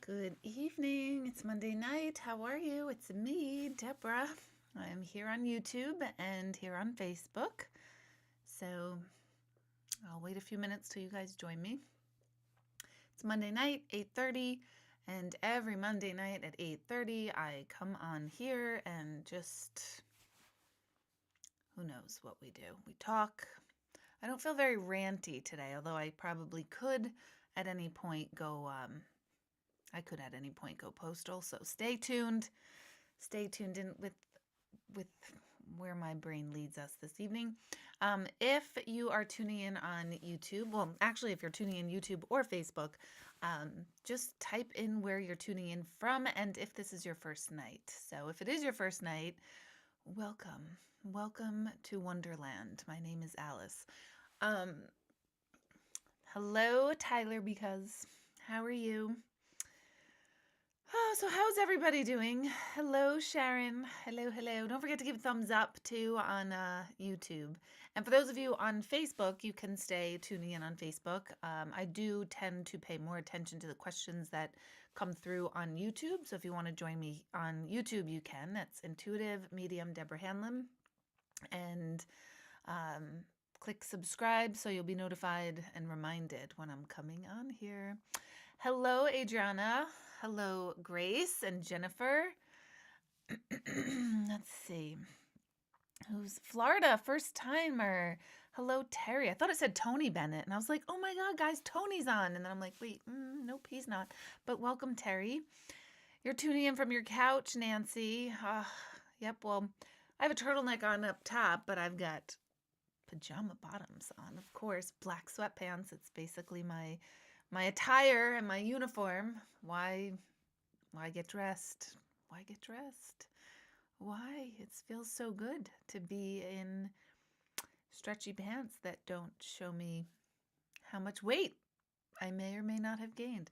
Good evening. It's Monday night. How are you? It's me, Deborah. I am here on YouTube and here on Facebook. So I'll wait a few minutes till you guys join me. It's Monday night, 8:30, and every Monday night at 8:30 I come on here and just who knows what we do. We talk. I don't feel very ranty today, although I probably could at any point go postal. So stay tuned. Stay tuned in with where my brain leads us this evening. If you are tuning in on YouTube, well, actually, if you're tuning in YouTube or Facebook, just type in where you're tuning in from and if this is your first night. So if it is your first night, welcome. Welcome to Wonderland. My name is Alice. Hello, Tyler, because how are you? Oh, so how's everybody doing? Hello, Sharon. Hello. Don't forget to give a thumbs up too on YouTube. And for those of you on Facebook, you can stay tuning in on Facebook. I do tend to pay more attention to the questions that come through on YouTube. So if you want to join me on YouTube, you can. That's Intuitive Medium Deborah Hanlon. And click subscribe so you'll be notified and reminded when I'm coming on here. Hello, Adriana. Hello, Grace and Jennifer. Let's see. Who's Florida? First timer. Hello, Terry. I thought it said Tony Bennett. And I was like, oh my God, guys, Tony's on. And then I'm like, wait, nope, he's not. But welcome, Terry. You're tuning in from your couch, Nancy. Yep, well, I have a turtleneck on up top, but I've got pajama bottoms on, of course. Black sweatpants. It's basically my attire and my uniform. Why get dressed? Why get dressed? Why? It feels so good to be in stretchy pants that don't show me how much weight I may or may not have gained.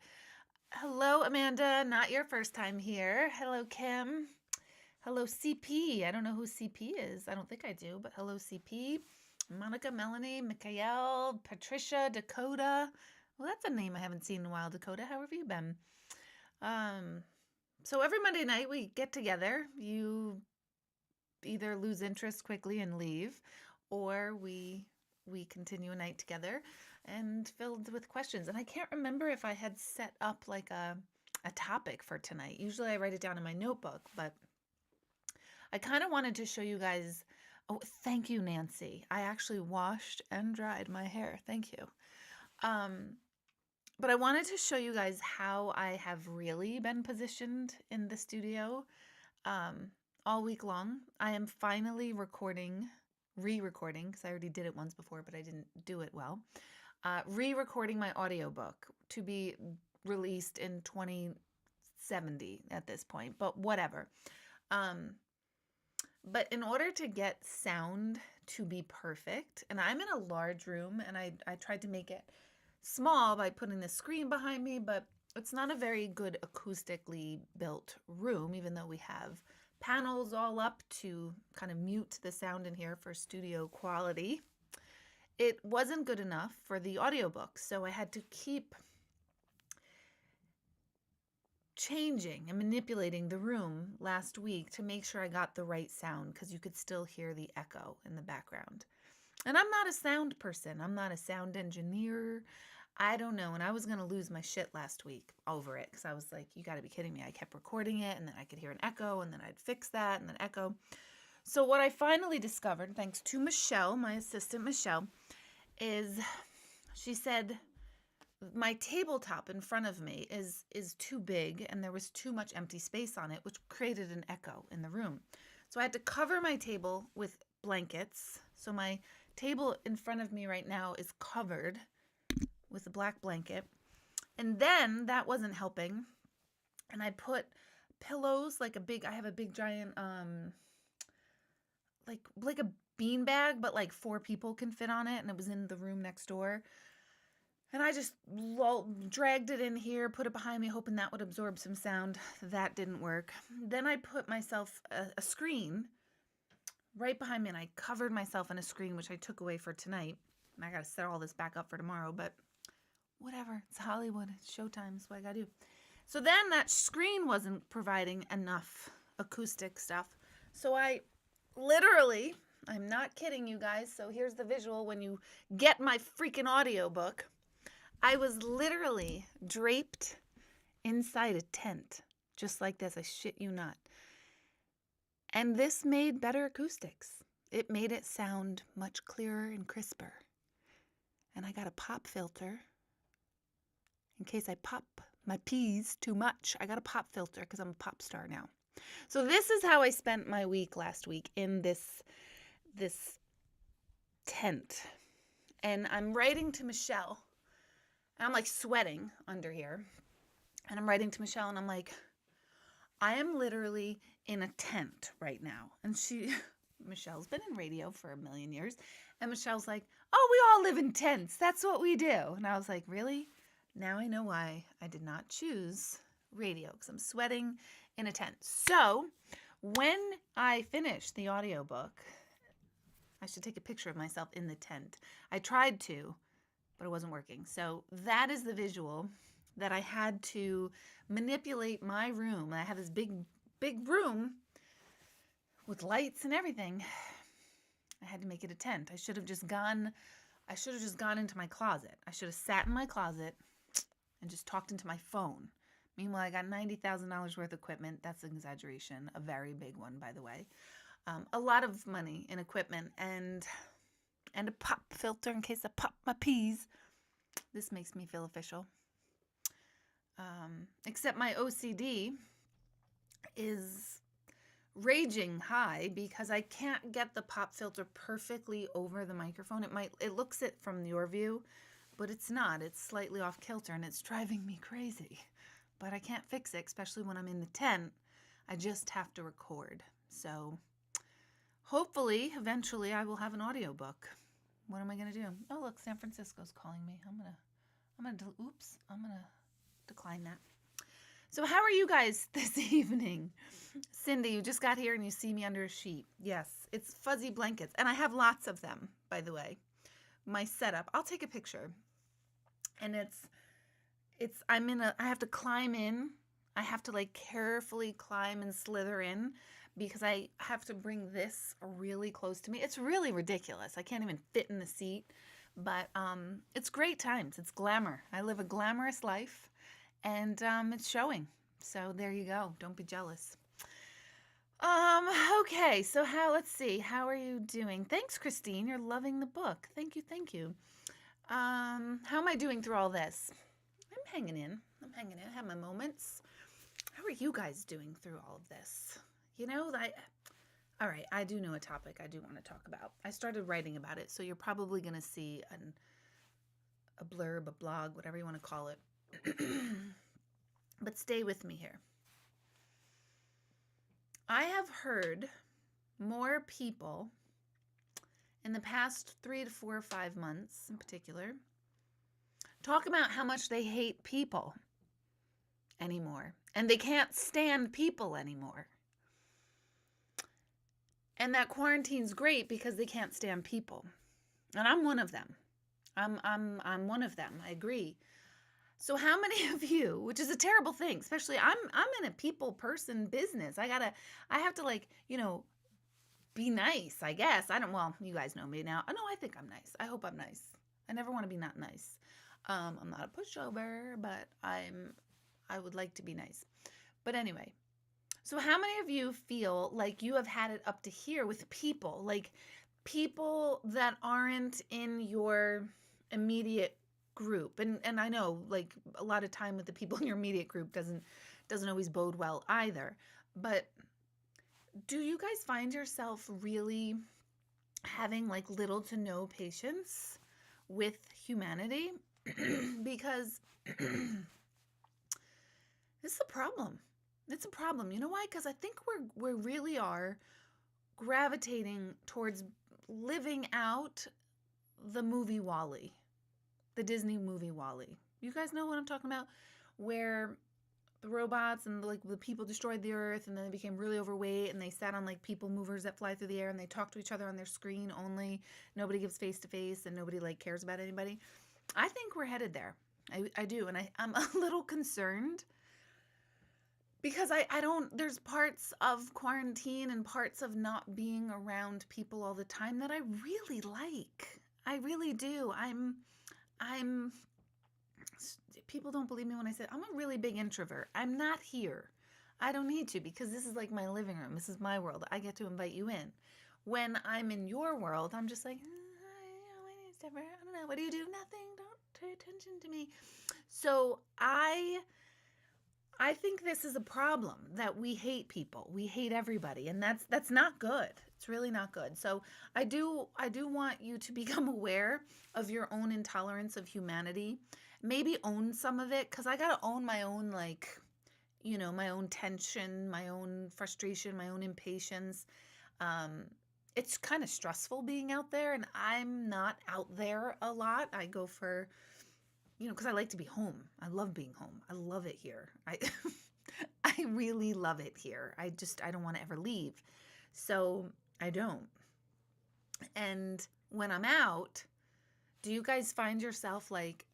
Hello, Amanda. Not your first time here. Hello, Kim. Hello, CP. I don't know who CP is. I don't think I do, but hello, CP. Monica, Melanie, Mikhail, Patricia, Dakota. Well, that's a name I haven't seen in a while, Dakota. How have you been? So every Monday night we get together. You either lose interest quickly and leave, or we continue a night together and filled with questions. And I can't remember if I had set up like a topic for tonight. Usually I write it down in my notebook, but I kind of wanted to show you guys. Oh, thank you, Nancy. I actually washed and dried my hair. Thank you. But I wanted to show you guys how I have really been positioned in the studio all week long. I am finally re-recording, because I already did it once before, but I didn't do it well. Re-recording my audiobook to be released in 2070 at this point, but whatever. But in order to get sound to be perfect, and I'm in a large room, and I tried to make it small by putting the screen behind me, but it's not a very good acoustically built room, even though we have panels all up to kind of mute the sound in here for studio quality. It wasn't good enough for the audiobook, so I had to keep changing and manipulating the room last week to make sure I got the right sound, because you could still hear the echo in the background. And I'm not a sound person. I'm not a sound engineer. I don't know. And I was going to lose my shit last week over it, because I was like, you got to be kidding me. I kept recording it, and then I could hear an echo, and then I'd fix that, and then echo. So what I finally discovered, thanks to Michelle, my assistant Michelle, is she said my tabletop in front of me is too big, and there was too much empty space on it, which created an echo in the room. So I had to cover my table with blankets. So my table in front of me right now is covered with a black blanket. And then that wasn't helping. And I put pillows, I have a big giant, like a bean bag, but like 4 people can fit on it. And it was in the room next door. And I just dragged it in here, put it behind me, hoping that would absorb some sound. That didn't work. Then I put myself a screen right behind me, and I covered myself in a screen, which I took away for tonight. And I got to set all this back up for tomorrow, but whatever. It's Hollywood. It's showtime. That's what I got to do. So then that screen wasn't providing enough acoustic stuff. So I literally, I'm not kidding you guys, so here's the visual when you get my freaking audiobook. I was literally draped inside a tent, just like this, I shit you not. And this made better acoustics. It made it sound much clearer and crisper. And I got a pop filter in case I pop my peas too much. I got a pop filter because I'm a pop star now. So this is how I spent my week last week in this tent. And I'm writing to Michelle. And I'm like sweating under here. And I'm writing to Michelle and I'm like, I am literally in a tent right now. And Michelle's been in radio for a million years. And Michelle's like, oh, we all live in tents. That's what we do. And I was like, really? Now I know why I did not choose radio, because I'm sweating in a tent. So when I finish the audiobook, I should take a picture of myself in the tent. I tried to, but it wasn't working. So that is the visual that I had to manipulate my room. I have this big room with lights and everything. I had to make it a tent. I should have just gone into my closet. I should have sat in my closet and just talked into my phone. Meanwhile, I got $90,000 worth of equipment. That's an exaggeration. A very big one, by the way. A lot of money in equipment and a pop filter in case I pop my peas. This makes me feel official. Except my OCD is raging high because I can't get the pop filter perfectly over the microphone. It looks it from your view, but it's not. It's slightly off kilter and it's driving me crazy. But I can't fix it, especially when I'm in the tent. I just have to record. So hopefully, eventually, I will have an audiobook. What am I going to do? Oh, look, San Francisco's calling me. I'm going to decline that. So how are you guys this evening? Cindy, you just got here and you see me under a sheet. Yes, it's fuzzy blankets. And I have lots of them, by the way. My setup. I'll take a picture. And I have to climb in. I have to like carefully climb and slither in because I have to bring this really close to me. It's really ridiculous. I can't even fit in the seat. But it's great times. It's glamour. I live a glamorous life. And it's showing. So there you go. Don't be jealous. Okay, so let's see. How are you doing? Thanks, Christine. You're loving the book. Thank you. How am I doing through all this? I'm hanging in. I have my moments. How are you guys doing through all of this? All right, I do know a topic I do want to talk about. I started writing about it, so you're probably going to see a blurb, a blog, whatever you want to call it. But stay with me here. I have heard more people in the past 3 to 4 or 5 months in particular talk about how much they hate people anymore and they can't stand people anymore. And that quarantine's great because they can't stand people. And I'm one of them. I'm one of them. I agree. So how many of you, which is a terrible thing, especially I'm in a people person business. I have to be nice, I guess. You guys know me now. No, I think I'm nice. I hope I'm nice. I never want to be not nice. I'm not a pushover, but I would like to be nice. But anyway, so how many of you feel like you have had it up to here with people, like people that aren't in your immediate group? And I know like a lot of time with the people in your immediate group doesn't always bode well either. But do you guys find yourself really having like little to no patience with humanity? Because it's a problem. It's a problem. You know why? Because I think we really are gravitating towards living out the movie WALL-E. The Disney movie WALL-E. You guys know what I'm talking about? Where the robots and the people destroyed the earth and then they became really overweight and they sat on like people movers that fly through the air and they talk to each other on their screen only. Nobody gives face to face and nobody like cares about anybody. I think we're headed there. I do. And I'm a little concerned because I don't, there's parts of quarantine and parts of not being around people all the time that I really like. I really do. I'm, people don't believe me when I say I'm a really big introvert. I'm not here. I don't need to because this is like my living room. This is my world. I get to invite you in. When I'm in your world, I'm just like, my name's Deborah. I don't know. What do you do? Nothing. Don't pay attention to me. So I think this is a problem that we hate people. We hate everybody, and that's not good. It's really not good. So I do want you to become aware of your own intolerance of humanity. Maybe own some of it cuz I got to own my own like, my own tension, my own frustration, my own impatience. Um it's kind of stressful being out there, and I'm not out there a lot. I go for because I like to be home. I love being home. I love it here. I really love it here. I don't want to ever leave. So I don't. And when I'm out, do you guys find yourself like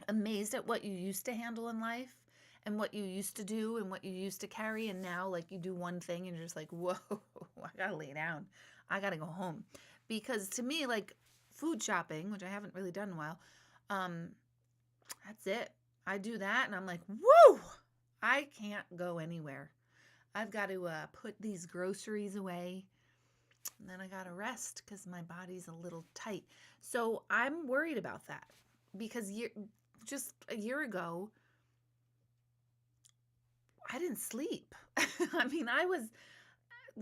amazed at what you used to handle in life and what you used to do and what you used to carry, and now like you do one thing and you're just like, whoa, I gotta lay down. I gotta go home. Because to me, like food shopping, which I haven't really done in a while, um, that's it. I do that and I'm like, woo, I can't go anywhere. I've got to put these groceries away, and then I got to rest because my body's a little tight. So I'm worried about that because just a year ago, I didn't sleep. I mean, I was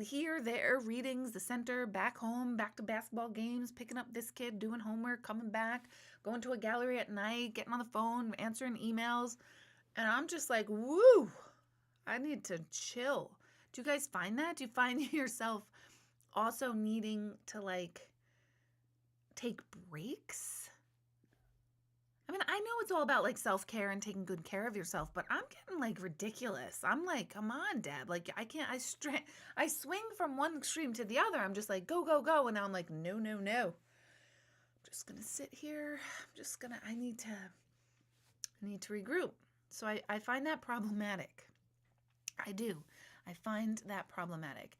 here, there, readings, the center, back home, back to basketball games, picking up this kid, doing homework, coming back, going to a gallery at night, getting on the phone, answering emails. And I'm just like, woo, I need to chill. Do you guys find that? Do you find yourself also needing to like take breaks? I mean, I know it's all about like self-care and taking good care of yourself, but I'm getting like ridiculous. I'm like, come on, Deb. Like I can't, I swing from one extreme to the other. I'm just like, go, go, go. And now I'm like, no, no, no. I'm just going to sit here. I need to regroup. So I find that problematic. I do. I find that problematic.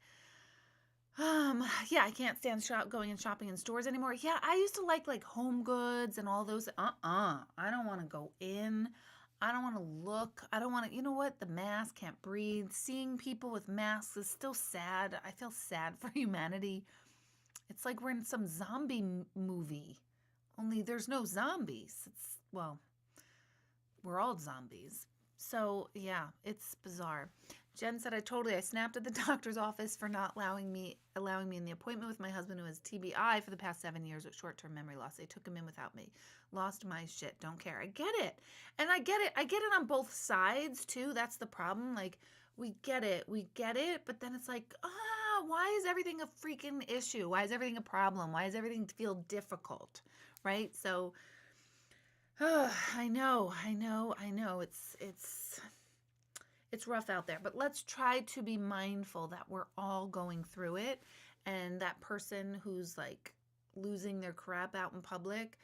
Yeah, I can't stand going and shopping in stores anymore. Yeah, I used to like Home Goods and all those. I don't want to go in. I don't want to look. I don't want to, you know what? The mask, can't breathe. Seeing people with masks is still sad. I feel sad for humanity. It's like we're in some zombie movie. Only there's no zombies. Well, we're all zombies. So, yeah, it's bizarre. Jen said, I snapped at the doctor's office for not allowing me in the appointment with my husband who has TBI for the past 7 years with short-term memory loss. They took him in without me. Lost my shit. Don't care. I get it. And I get it. I get it on both sides too. That's the problem. Like, we get it. But then it's like, why is everything a freaking issue? Why is everything a problem? Why does everything feel difficult? Right? So, I know. It's rough out there, but let's try to be mindful that we're all going through it. And that person who's like losing their crap out in public,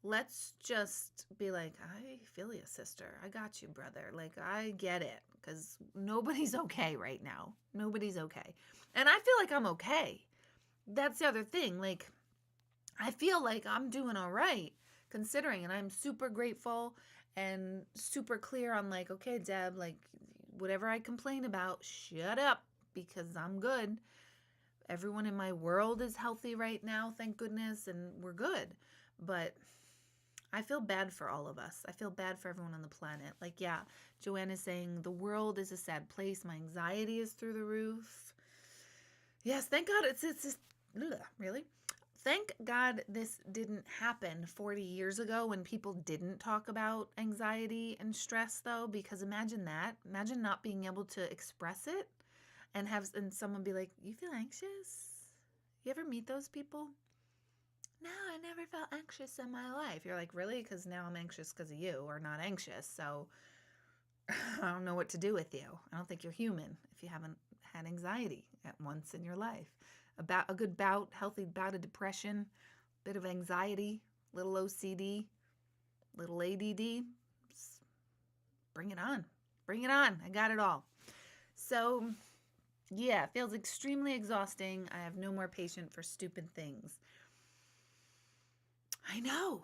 let's just be like, I feel you, sister. I got you, brother. Like, I get it, because nobody's okay right now. Nobody's okay. And I feel like I'm okay. That's the other thing. Like, I feel like I'm doing all right considering, and I'm super grateful and super clear on like, okay, Deb, like whatever I complain about, shut up, because I'm good. Everyone in my world is healthy right now, thank goodness, and we're good. But I feel bad for all of us. I feel bad for everyone on the planet. Like, yeah, Joanne is saying the world is a sad place. My anxiety is through the roof. Yes, thank God it's just, really? Thank God this didn't happen 40 years ago when people didn't talk about anxiety and stress, though, because imagine that. Imagine not being able to express it and someone be like, you feel anxious? You ever meet those people? No, I never felt anxious in my life. You're like, really? Because now I'm anxious because of you, or not anxious. So I don't know what to do with you. I don't think you're human if you haven't had anxiety at once in your life. About a good healthy bout of depression, bit of anxiety, little OCD, little ADD. Bring it on. Bring it on. I got it all. So, yeah, it feels extremely exhausting. I have no more patience for stupid things. I know.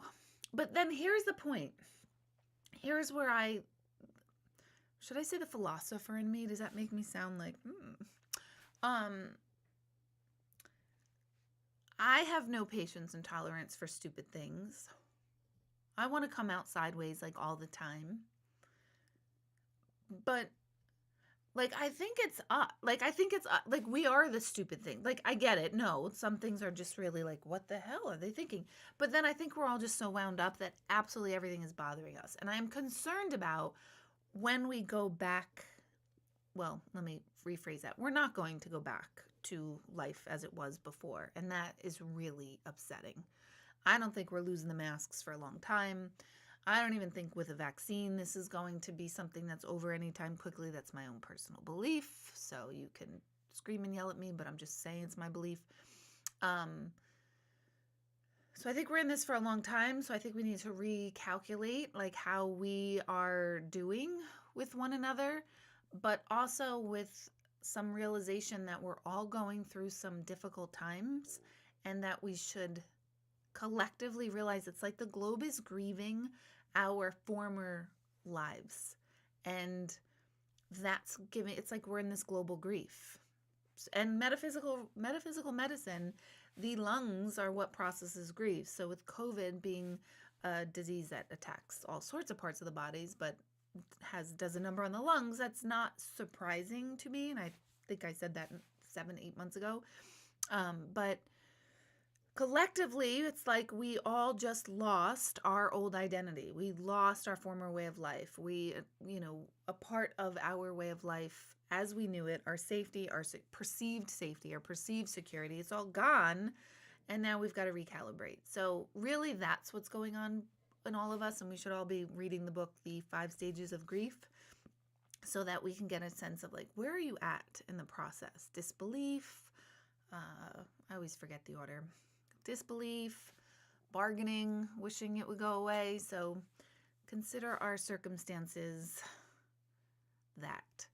But then here's the point. Here's where should I say the philosopher in me? Does that make me sound like, I have no patience and tolerance for stupid things. I want to come out sideways like all the time. But I think it's like we are the stupid thing. Like, I get it. No, some things are just really like, what the hell are they thinking? But then I think we're all just so wound up that absolutely everything is bothering us. And I am concerned about when we go back. Well, let me rephrase that. We're not going to go back to life as it was before. And that is really upsetting. I don't think we're losing the masks for a long time. I don't even think with a vaccine this is going to be something that's over anytime quickly. That's my own personal belief. So you can scream and yell at me, but I'm just saying it's my belief. So I think we're in this for a long time. So I think we need to recalculate like how we are doing with one another, but also with some realization that we're all going through some difficult times and that we should collectively realize it's like the globe is grieving our former lives. And that's it's like we're in this global grief. And metaphysical medicine, the lungs are what processes grief. So with COVID being a disease that attacks all sorts of parts of the bodies, but does a number on the lungs, that's not surprising to me. And I think I said that 7-8 months ago. But collectively, it's like we all just lost our old identity. We lost our former way of life. A part of our way of life as we knew it, our safety, our perceived safety, our perceived security, it's all gone. And now we've got to recalibrate. So really that's what's going on in all of us. And we should all be reading the book, The 5 Stages of Grief, so that we can get a sense of like, where are you at in the process? Disbelief. I always forget the order. Disbelief, bargaining, wishing it would go away. So consider our circumstances that.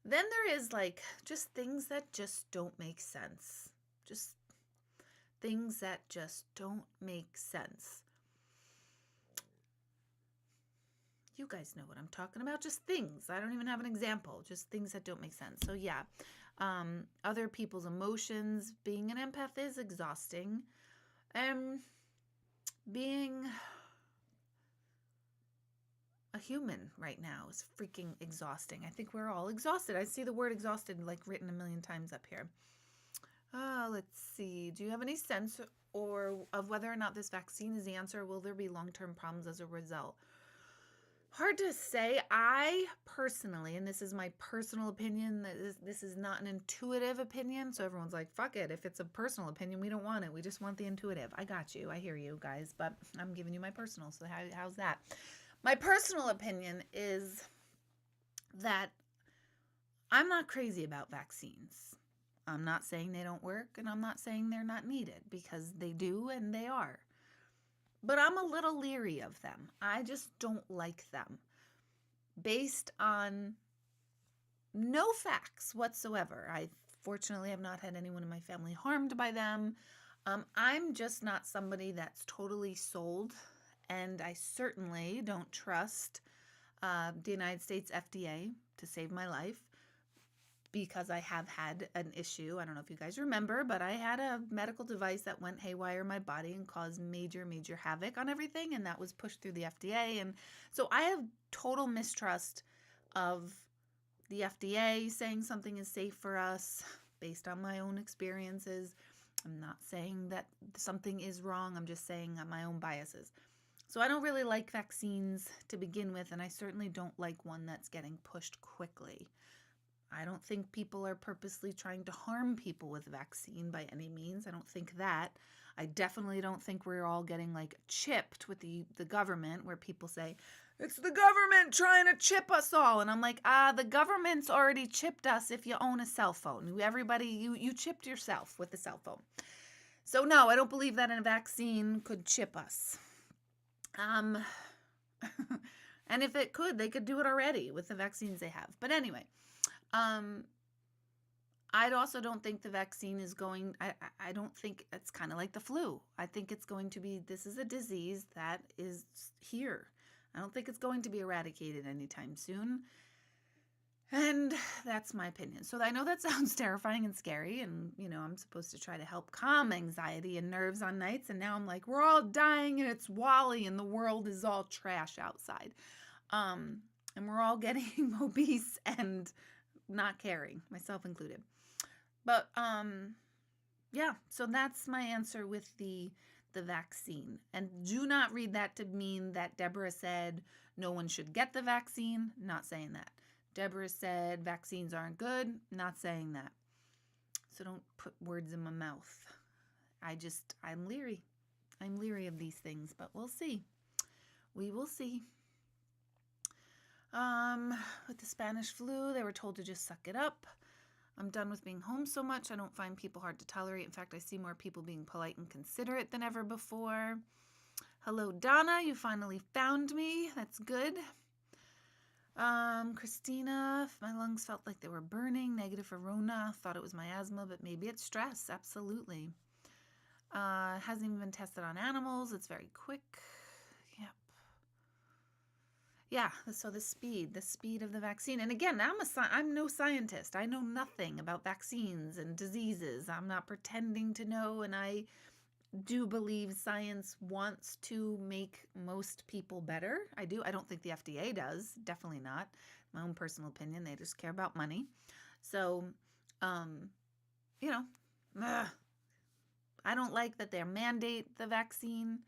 Then there is like just things that just don't make sense. Just things that just don't make sense. You guys know what I'm talking about. Just things. I don't even have an example. Just things that don't make sense. So yeah, other people's emotions. Being an empath is exhausting. Being a human right now is freaking exhausting. I think we're all exhausted. I see the word exhausted like written a million times up here. Let's see. Do you have any sense of whether or not this vaccine is the answer? Will there be long-term problems as a result? Hard to say. I personally, and this is my personal opinion, this is not an intuitive opinion. So everyone's like, fuck it. If it's a personal opinion, we don't want it. We just want the intuitive. I got you. I hear you guys, but I'm giving you my personal. So how's that? My personal opinion is that I'm not crazy about vaccines. I'm not saying they don't work, and I'm not saying they're not needed, because they do and they are. But I'm a little leery of them. I just don't like them based on no facts whatsoever. I fortunately have not had anyone in my family harmed by them. I'm just not somebody that's totally sold, and I certainly don't trust the United States FDA to save my life, because I have had an issue. I don't know if you guys remember, but I had a medical device that went haywire in my body and caused major, major havoc on everything, and that was pushed through the FDA. And so I have total mistrust of the FDA saying something is safe for us based on my own experiences. I'm not saying that something is wrong. I'm just saying my own biases. So I don't really like vaccines to begin with, and I certainly don't like one that's getting pushed quickly. I don't think people are purposely trying to harm people with vaccine by any means. I don't think that. I definitely don't think we're all getting like chipped with the government, where people say, it's the government trying to chip us all. And I'm like, the government's already chipped us if you own a cell phone. Everybody, you chipped yourself with a cell phone. So no, I don't believe that a vaccine could chip us. And if it could, they could do it already with the vaccines they have. But anyway, I also don't think the vaccine is going, I don't think it's kind of like the flu. I think it's going to be, this is a disease that is here. I don't think it's going to be eradicated anytime soon. And that's my opinion. So I know that sounds terrifying and scary. And, I'm supposed to try to help calm anxiety and nerves on nights. And now I'm like, we're all dying and it's Wally and the world is all trash outside. And we're all getting obese and not caring, myself included. But yeah, so that's my answer with the vaccine. And do not read that to mean that Deborah said no one should get the vaccine. Not saying that. Deborah said vaccines aren't good. Not saying that. So don't put words in my mouth. I'm leery. I'm leery of these things, but we'll see. We will see. With the Spanish flu, they were told to just suck it up. I'm done with being home so much. I don't find people hard to tolerate. In fact, I see more people being polite and considerate than ever before. Hello, Donna. You finally found me. That's good. Christina, my lungs felt like they were burning. Negative for Rona. Thought it was my asthma, but maybe it's stress. Absolutely. Hasn't even been tested on animals. It's very quick. Yep. Yeah, so the speed of the vaccine. And again, I'm no scientist. I know nothing about vaccines and diseases. I'm not pretending to know, and I do believe science wants to make most people better. I do. I don't think the FDA does. Definitely not. My own personal opinion. They just care about money. So, I don't like that they mandate the vaccine.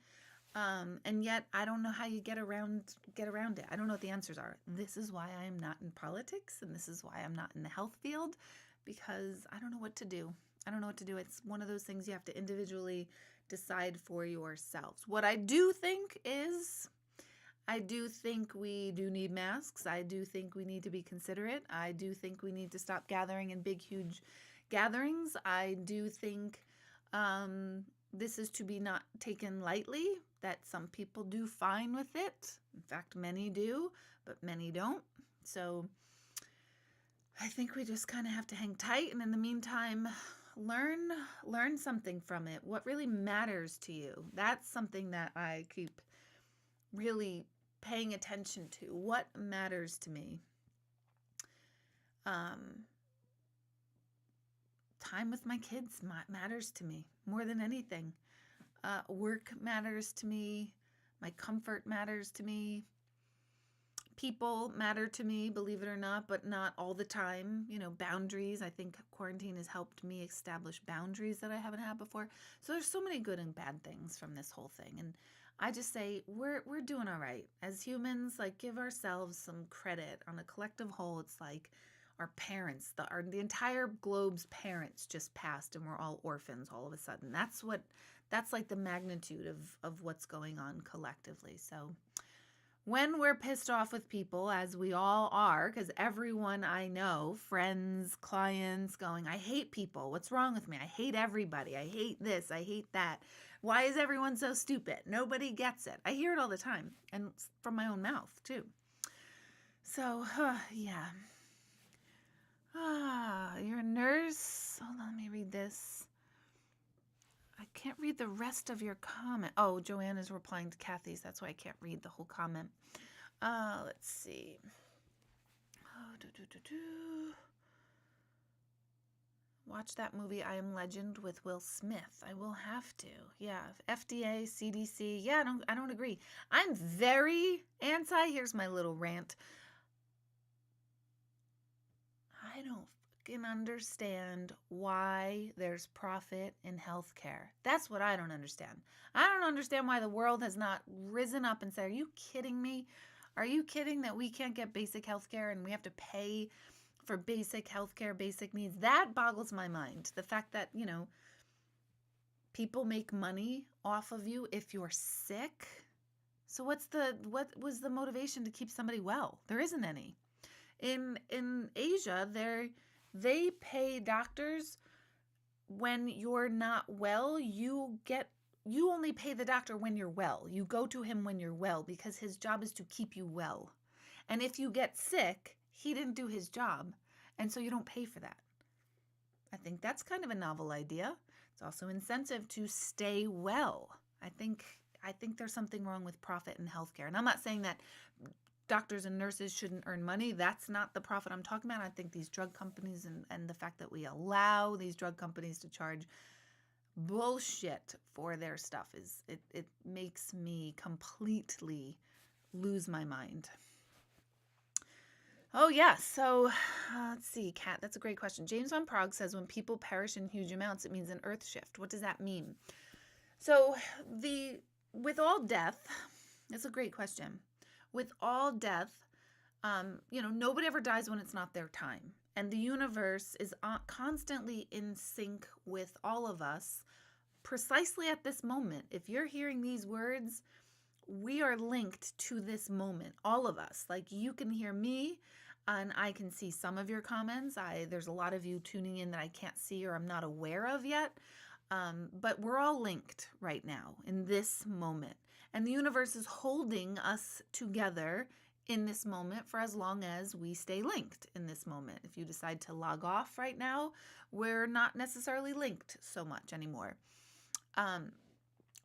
And yet I don't know how you get around it. I don't know what the answers are. This is why I am not in politics, and this is why I'm not in the health field, because I don't know what to do. It's one of those things you have to individually decide for yourselves. What I do think is, I do think we do need masks. I do think we need to be considerate. I do think we need to stop gathering in big, huge gatherings. I do think this is to be not taken lightly, that some people do fine with it. In fact, many do, but many don't. So I think we just kind of have to hang tight, and in the meantime, learn something from it. What really matters to you? That's something that I keep really paying attention to. What matters to me? Time with my kids matters to me more than anything. Work matters to me. My comfort matters to me. People matter to me, believe it or not, but not all the time. Boundaries. I think quarantine has helped me establish boundaries that I haven't had before. So there's so many good and bad things from this whole thing. And I just say we're doing all right. As humans, give ourselves some credit. On a collective whole, it's like our parents, the entire globe's parents just passed, and we're all orphans all of a sudden. That's like the magnitude of what's going on collectively. So when we're pissed off with people, as we all are, because everyone I know, friends, clients, going, I hate people. What's wrong with me? I hate everybody. I hate this. I hate that. Why is everyone so stupid? Nobody gets it. I hear it all the time, and from my own mouth too. So, yeah. You're a nurse? Hold on, let me read this. I can't read the rest of your comment. Oh, Joanne is replying to Kathy's. That's why I can't read the whole comment. Let's see. Watch that movie, I Am Legend, with Will Smith. I will have to. Yeah, FDA, CDC. Yeah, I don't agree. I'm very anti. Here's my little rant. I don't fucking understand why there's profit in healthcare. That's what I don't understand. I don't understand why the world has not risen up and said, are you kidding me? Are you kidding that we can't get basic healthcare and we have to pay for basic healthcare, basic needs? That boggles my mind. The fact that, people make money off of you if you're sick. So what was the motivation to keep somebody well? There isn't any. In Asia, they pay doctors when you're not well. You get you only pay the doctor when you're well. You go to him when you're well because his job is to keep you well. And if you get sick, he didn't do his job. And so you don't pay for that. I think that's kind of a novel idea. It's also incentive to stay well. I think there's something wrong with profit in healthcare. And I'm not saying that doctors and nurses shouldn't earn money. That's not the profit I'm talking about. I think these drug companies and the fact that we allow these drug companies to charge bullshit for their stuff it makes me completely lose my mind. Oh, yeah. So let's see, Kat, that's a great question. James Von Prague says when people perish in huge amounts, it means an earth shift. What does that mean? So with all death, that's a great question. With all death, nobody ever dies when it's not their time. And the universe is constantly in sync with all of us precisely at this moment. If you're hearing these words, we are linked to this moment, all of us. Like, you can hear me and I can see some of your comments. There's a lot of you tuning in that I can't see or I'm not aware of yet. But we're all linked right now in this moment. And the universe is holding us together in this moment for as long as we stay linked in this moment. If you decide to log off right now, we're not necessarily linked so much anymore.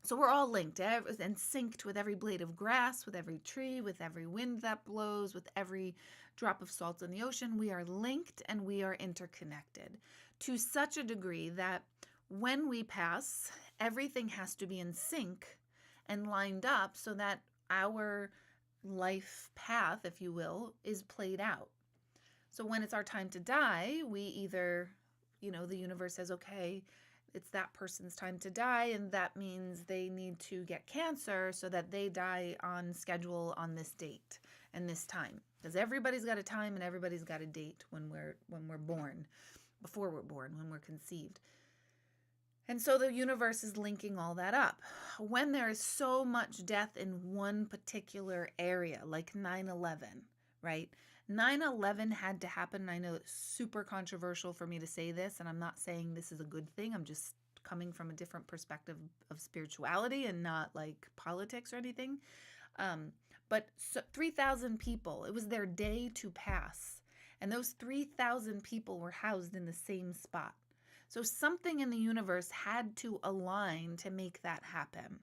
So we're all linked and synced with every blade of grass, with every tree, with every wind that blows, with every drop of salt in the ocean. We are linked and we are interconnected to such a degree that when we pass, everything has to be in sync and lined up so that our life path, if you will, is played out. So when it's our time to die, we either, the universe says, okay, it's that person's time to die, and that means they need to get cancer so that they die on schedule on this date and this time. Because everybody's got a time and everybody's got a date when we're born, before we're born, when we're conceived. And so the universe is linking all that up. When there is so much death in one particular area, like 9/11, right? 9/11 had to happen. And I know it's super controversial for me to say this, and I'm not saying this is a good thing. I'm just coming from a different perspective of spirituality and not like politics or anything. But 3,000 people, it was their day to pass. And those 3,000 people were housed in the same spot. So something in the universe had to align to make that happen.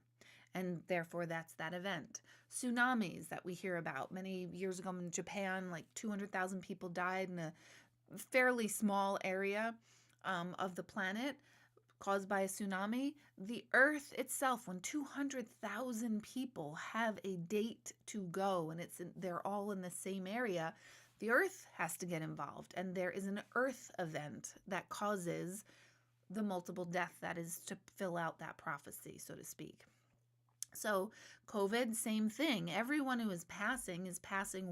And therefore, that's that event. Tsunamis that we hear about. Many years ago in Japan, like 200,000 people died in a fairly small area of the planet caused by a tsunami. The Earth itself, when 200,000 people have a date to go and they're all in the same area, the Earth has to get involved. And there is an Earth event that causes the multiple death that is to fill out that prophecy, so to speak. So COVID, same thing. Everyone who is passing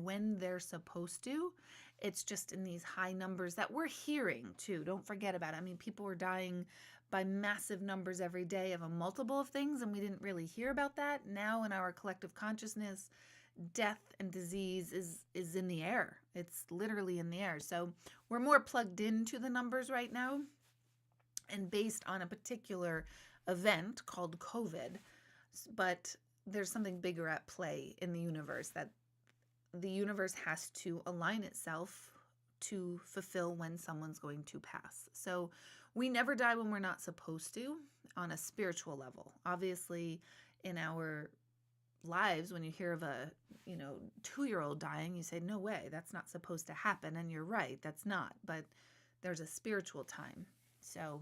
when they're supposed to. It's just in these high numbers that we're hearing too. Don't forget about it. I mean, people were dying by massive numbers every day of a multiple of things, and we didn't really hear about that. Now in our collective consciousness, death and disease is in the air. It's literally in the air. So we're more plugged into the numbers right now and based on a particular event called COVID. But there's something bigger at play in the universe, that the universe has to align itself to fulfill when someone's going to pass. So we never die when we're not supposed to on a spiritual level. Obviously, in our lives, when you hear of a 2-year-old dying, you say, no way, that's not supposed to happen. And you're right, that's not. But there's a spiritual time. So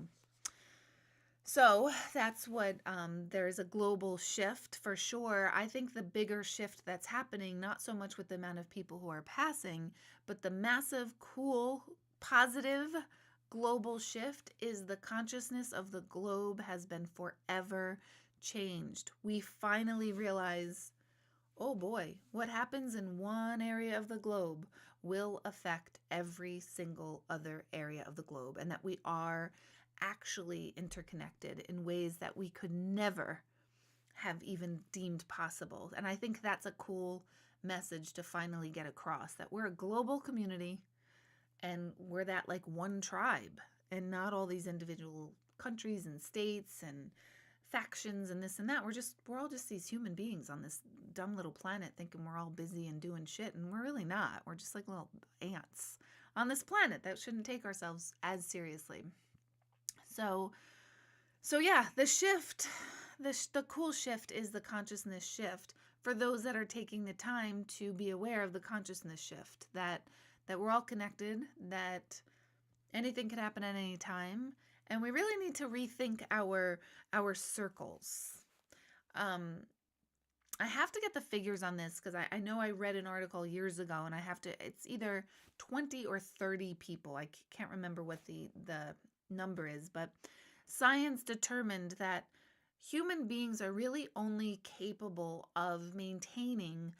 that's what, there is a global shift for sure. I think the bigger shift that's happening, not so much with the amount of people who are passing, but the massive, cool, positive global shift is the consciousness of the globe has been forever changed. We finally realize, oh boy, what happens in one area of the globe will affect every single other area of the globe, and that we are actually interconnected in ways that we could never have even deemed possible. And I think that's a cool message to finally get across, that we're a global community and we're that like one tribe and not all these individual countries and states and factions and this and that. We're all just these human beings on this dumb little planet thinking we're all busy and doing shit, and we're really not. We're just like little ants on this planet that shouldn't take ourselves as seriously. So yeah, the shift, the cool shift is the consciousness shift for those that are taking the time to be aware of the consciousness shift, that we're all connected, that anything could happen at any time, and we really need to rethink our circles. I have to get the figures on this because I know I read an article years ago, and it's either 20 or 30 people. I can't remember what the number is, but science determined that human beings are really only capable of maintaining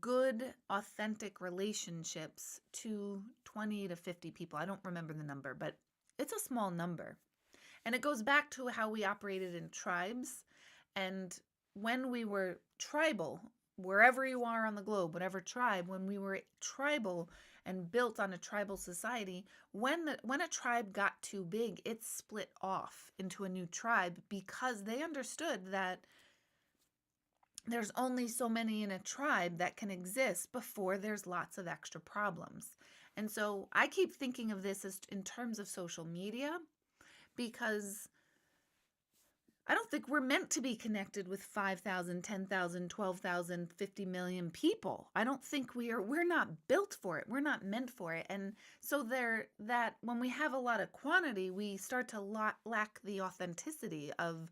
good, authentic relationships to 20 to 50 people. I don't remember the number, but it's a small number. And it goes back to how we operated in tribes. And when we were tribal, wherever you are on the globe, whatever tribe, when we were tribal and built on a tribal society, when a tribe got too big, it split off into a new tribe because they understood that there's only so many in a tribe that can exist before there's lots of extra problems. And so I keep thinking of this as in terms of social media, because I don't think we're meant to be connected with 5,000, 10,000, 12,000, 50 million people. I don't think we're not built for it. We're not meant for it. And so that when we have a lot of quantity, we start to lack the authenticity of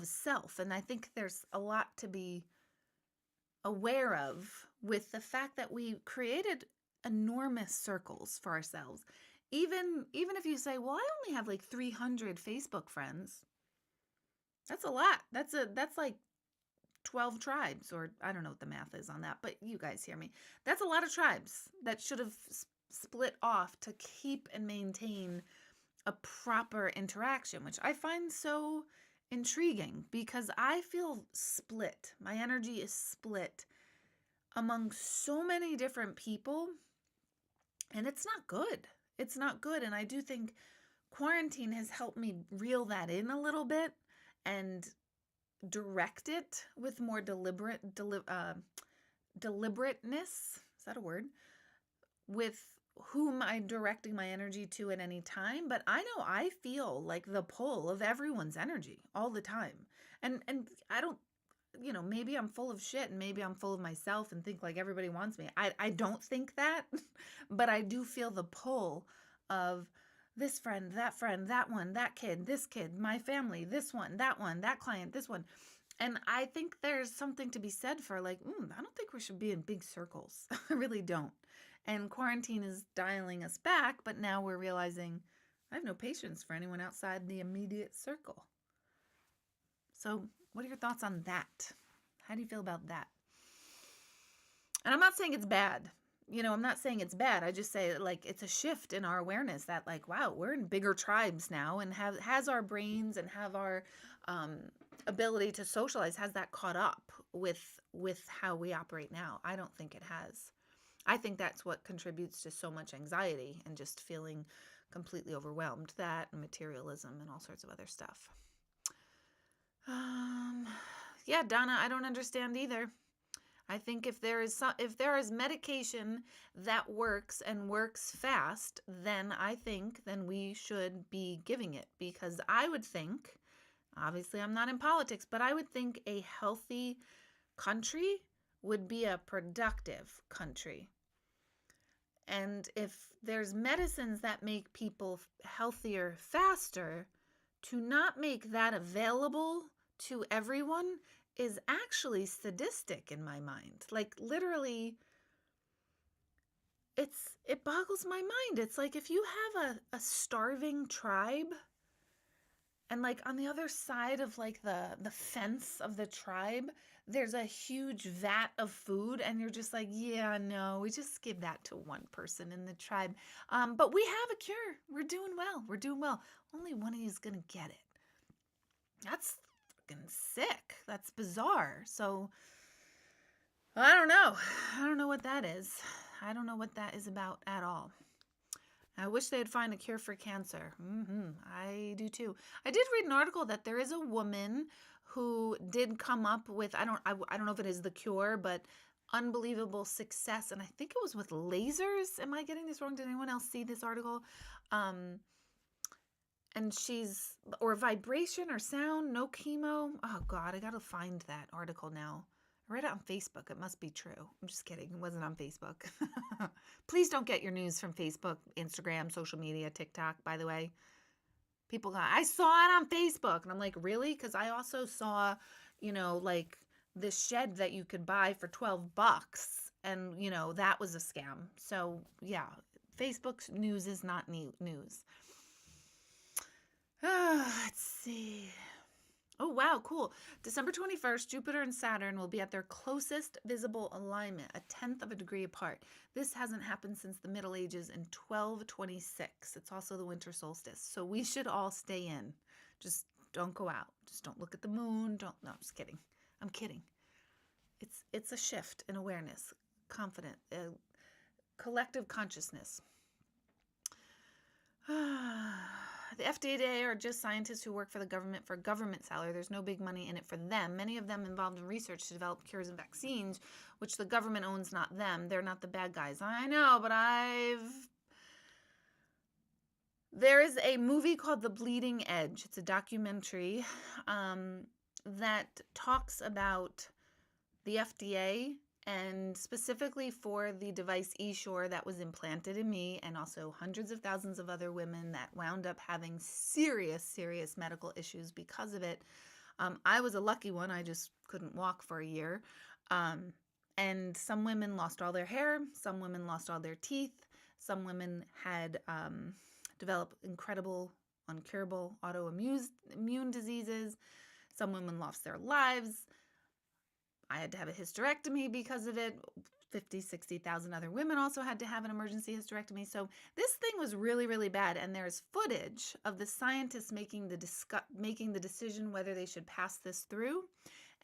self. And I think there's a lot to be aware of with the fact that we created enormous circles for ourselves. Even if you say, well, I only have like 300 Facebook friends. That's a lot. That's like 12 tribes, or I don't know what the math is on that, but you guys hear me. That's a lot of tribes that should have split off to keep and maintain a proper interaction, which I find so intriguing because I feel split. My energy is split among so many different people, and it's not good. It's not good. And I do think quarantine has helped me reel that in a little bit and direct it with more deliberateness. Is that a word? With whom I'm directing my energy to at any time. But I know I feel like the pull of everyone's energy all the time. And I don't, maybe I'm full of shit and maybe I'm full of myself and think like everybody wants me. I don't think that, but I do feel the pull of this friend, that one, that kid, this kid, my family, this one, that client, this one. And I think there's something to be said for like, I don't think we should be in big circles. I really don't. And quarantine is dialing us back, but now we're realizing I have no patience for anyone outside the immediate circle. So what are your thoughts on that? How do you feel about that? And I'm not saying it's bad. I'm not saying it's bad. I just say like it's a shift in our awareness that like, wow, we're in bigger tribes now and has our brains and have our ability to socialize, has that caught up with how we operate now? I don't think it has. I think that's what contributes to so much anxiety and just feeling completely overwhelmed, that and materialism and all sorts of other stuff. Yeah, Donna, I don't understand either. I think if there is medication that works and works fast, then we should be giving it, because I would think, obviously I'm not in politics, but I would think a healthy country would be a productive country. And if there's medicines that make people healthier faster, to not make that available to everyone is actually sadistic in my mind. Like literally, it boggles my mind. It's like if you have a starving tribe, and like on the other side of like the fence of the tribe, there's a huge vat of food, and you're just like, yeah, no, we just give that to one person in the tribe. But we have a cure. We're doing well. We're doing well. Only one of you is gonna get it. That's fucking sick. That's bizarre. So I don't know. I don't know what that is. I don't know what that is about at all. I wish they'd find a cure for cancer. I do too. I did read an article that there is a woman who did come up with, I don't know if it is the cure, but unbelievable success. And I think it was with lasers. Am I getting this wrong? Did anyone else see this article? And or vibration or sound, no chemo. Oh God, I got to find that article now. I read it on Facebook. It must be true. I'm just kidding. It wasn't on Facebook. Please don't get your news from Facebook, Instagram, social media, TikTok, by the way. People go, I saw it on Facebook. And I'm like, really? Because I also saw, like this shed that you could buy for $12. And, that was a scam. So, yeah, Facebook's news is not news. Let's see. Oh, wow, cool. December 21st, Jupiter and Saturn will be at their closest visible alignment, a tenth of a degree apart. This hasn't happened since the Middle Ages in 1226. It's also the winter solstice. So we should all stay in. Just don't go out. Just don't look at the moon. No, I'm just kidding. I'm kidding. It's a shift in awareness, confident, collective consciousness. The FDA are just scientists who work for the government for government salary. There's no big money in it for them. Many of them involved in research to develop cures and vaccines, which the government owns, not them. They're not the bad guys. I know, but there is a movie called The Bleeding Edge. It's a documentary that talks about the FDA and specifically for the device eSure that was implanted in me, and also hundreds of thousands of other women that wound up having serious medical issues because of it. I was a lucky one. I just couldn't walk for a year. And some women lost all their hair. Some women lost all their teeth. Some women had developed incredible, uncurable autoimmune diseases. Some women lost their lives. I had to have a hysterectomy because of it. 50, 60,000 other women also had to have an emergency hysterectomy. So this thing was really, really bad. And there's footage of the scientists making the decision whether they should pass this through.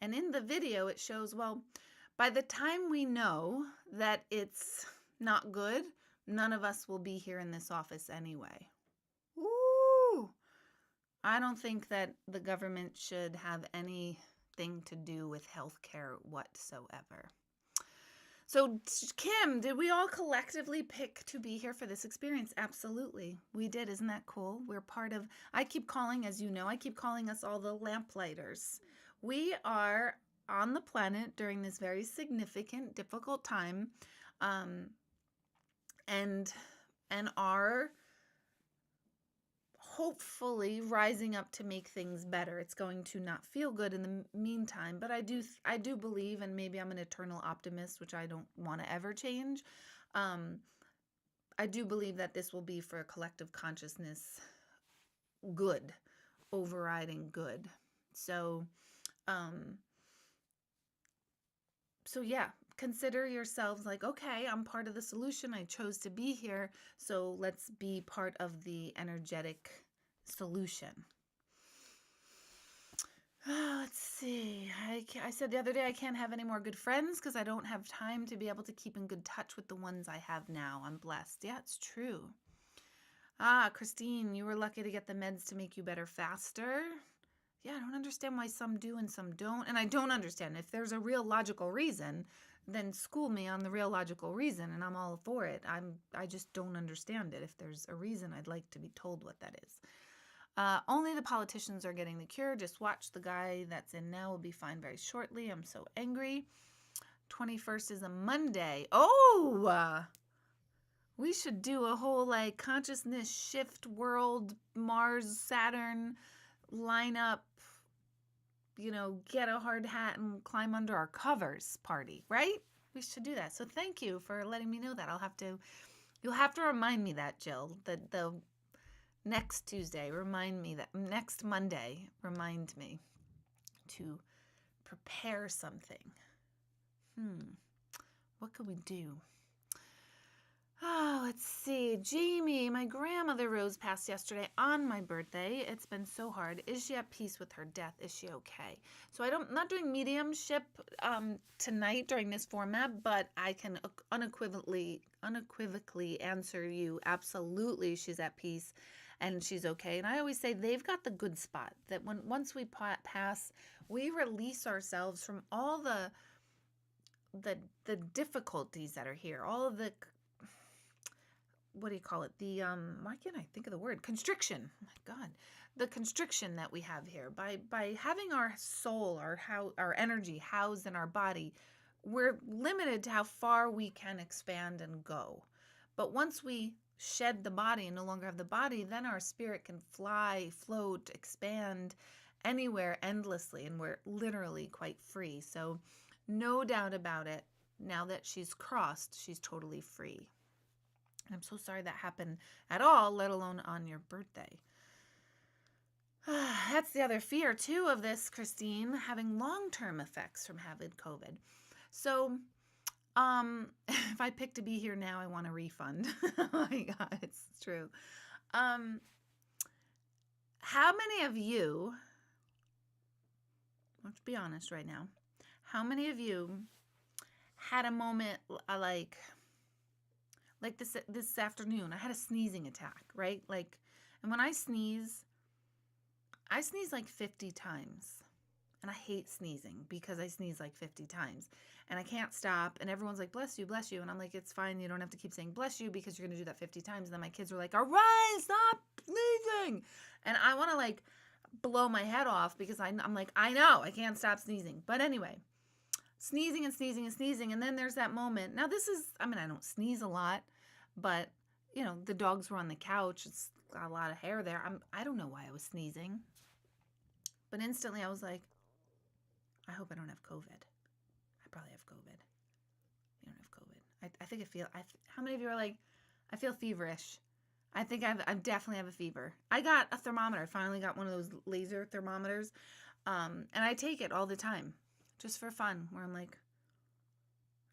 And in the video, it shows, well, by the time we know that it's not good, none of us will be here in this office anyway. Ooh! I don't think that the government should have anything to do with healthcare whatsoever. So, Kim, did we all collectively pick to be here for this experience? Absolutely. We did. Isn't that cool? We're part of, I keep calling us all the lamplighters. We are on the planet during this very significant, difficult time, and are hopefully rising up to make things better. It's going to not feel good in the meantime, but I do believe, and maybe I'm an eternal optimist, which I don't want to ever change. I do believe that this will be for a collective consciousness good, overriding good. So yeah, consider yourselves like, okay, I'm part of the solution. I chose to be here, so let's be part of the energetic solution. Let's see. I said the other day I can't have any more good friends because I don't have time to be able to keep in good touch with the ones I have now. I'm blessed. Yeah, it's true. Christine, you were lucky to get the meds to make you better faster. Yeah, I don't understand why some do and some don't. And I don't understand. If there's a real logical reason, then school me on the real logical reason, and I'm all for it. I just don't understand it. If there's a reason, I'd like to be told what that is. Only the politicians are getting the cure. Just watch. The guy that's in now will be fine very shortly. I'm so angry. 21st is a Monday. Oh! We should do a whole like consciousness shift world, Mars, Saturn lineup, get a hard hat and climb under our covers party, right? We should do that. So thank you for letting me know that. You'll have to remind me that, Jill, that the next Tuesday, next Monday, remind me to prepare something. What could we do? Oh, let's see. Jamie, my grandmother Rose passed yesterday on my birthday. It's been so hard. Is she at peace with her death? Is she okay? So I'm not doing mediumship tonight during this format, but I can unequivocally answer you. Absolutely, she's at peace and she's okay. And I always say they've got the good spot that once we pass, we release ourselves from all the difficulties that are here, all of the, what do you call it? The why can't I think of the word? Constriction. Oh my God, the constriction that we have here by having our soul, our energy housed in our body, we're limited to how far we can expand and go. But once we shed the body and no longer have the body, then our spirit can fly, float, expand anywhere endlessly, and we're literally quite free. So no doubt about it. Now that she's crossed, she's totally free. I'm so sorry that happened at all, let alone on your birthday. That's the other fear, too, of this, Christine, having long-term effects from having COVID. So, if I pick to be here now, I want a refund. Oh my God, it's true. How many of you, let's be honest right now, how many of you had a moment like this afternoon? I had a sneezing attack, right? And when I sneeze like 50 times. And I hate sneezing because I sneeze like 50 times. And I can't stop. And everyone's like, bless you, bless you. And I'm like, it's fine. You don't have to keep saying bless you because you're going to do that 50 times. And then my kids were like, all right, stop sneezing. And I want to blow my head off because I'm like, I know, I can't stop sneezing. But anyway, sneezing and sneezing and sneezing. And then there's that moment. Now I don't sneeze a lot, but the dogs were on the couch. It's got a lot of hair there. I don't know why I was sneezing. But instantly I was like, I hope I don't have COVID. I probably have COVID. You don't have COVID. I think how many of you are like, I feel feverish? I think I definitely have a fever. I got a thermometer. I finally got one of those laser thermometers. And I take it all the time just for fun, where I'm like,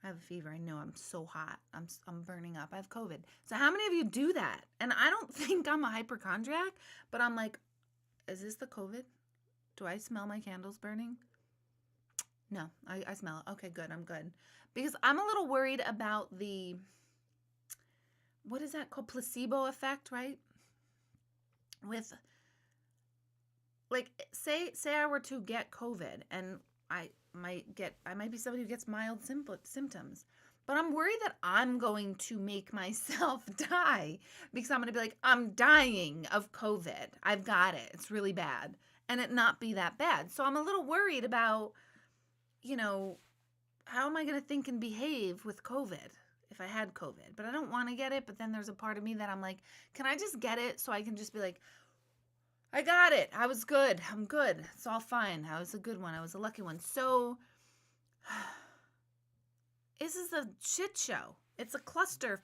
I have a fever. I know I'm so hot. I'm burning up. I have COVID. So how many of you do that? And I don't think I'm a hypochondriac, but I'm like, is this the COVID? Do I smell my candles burning? No, I smell it. Okay, good. I'm good. Because I'm a little worried about what is that called? Placebo effect, right? With, say I were to get COVID and I might be somebody who gets mild symptoms, but I'm worried that I'm going to make myself die because I'm going to be like, I'm dying of COVID. I've got it. It's really bad. And it not be that bad. So I'm a little worried about, how am I going to think and behave with COVID if I had COVID? But I don't want to get it. But then there's a part of me that I'm like, can I just get it so I can just be like, I got it. I was good. I'm good. It's all fine. I was a good one. I was a lucky one. So this is a shit show. It's a cluster,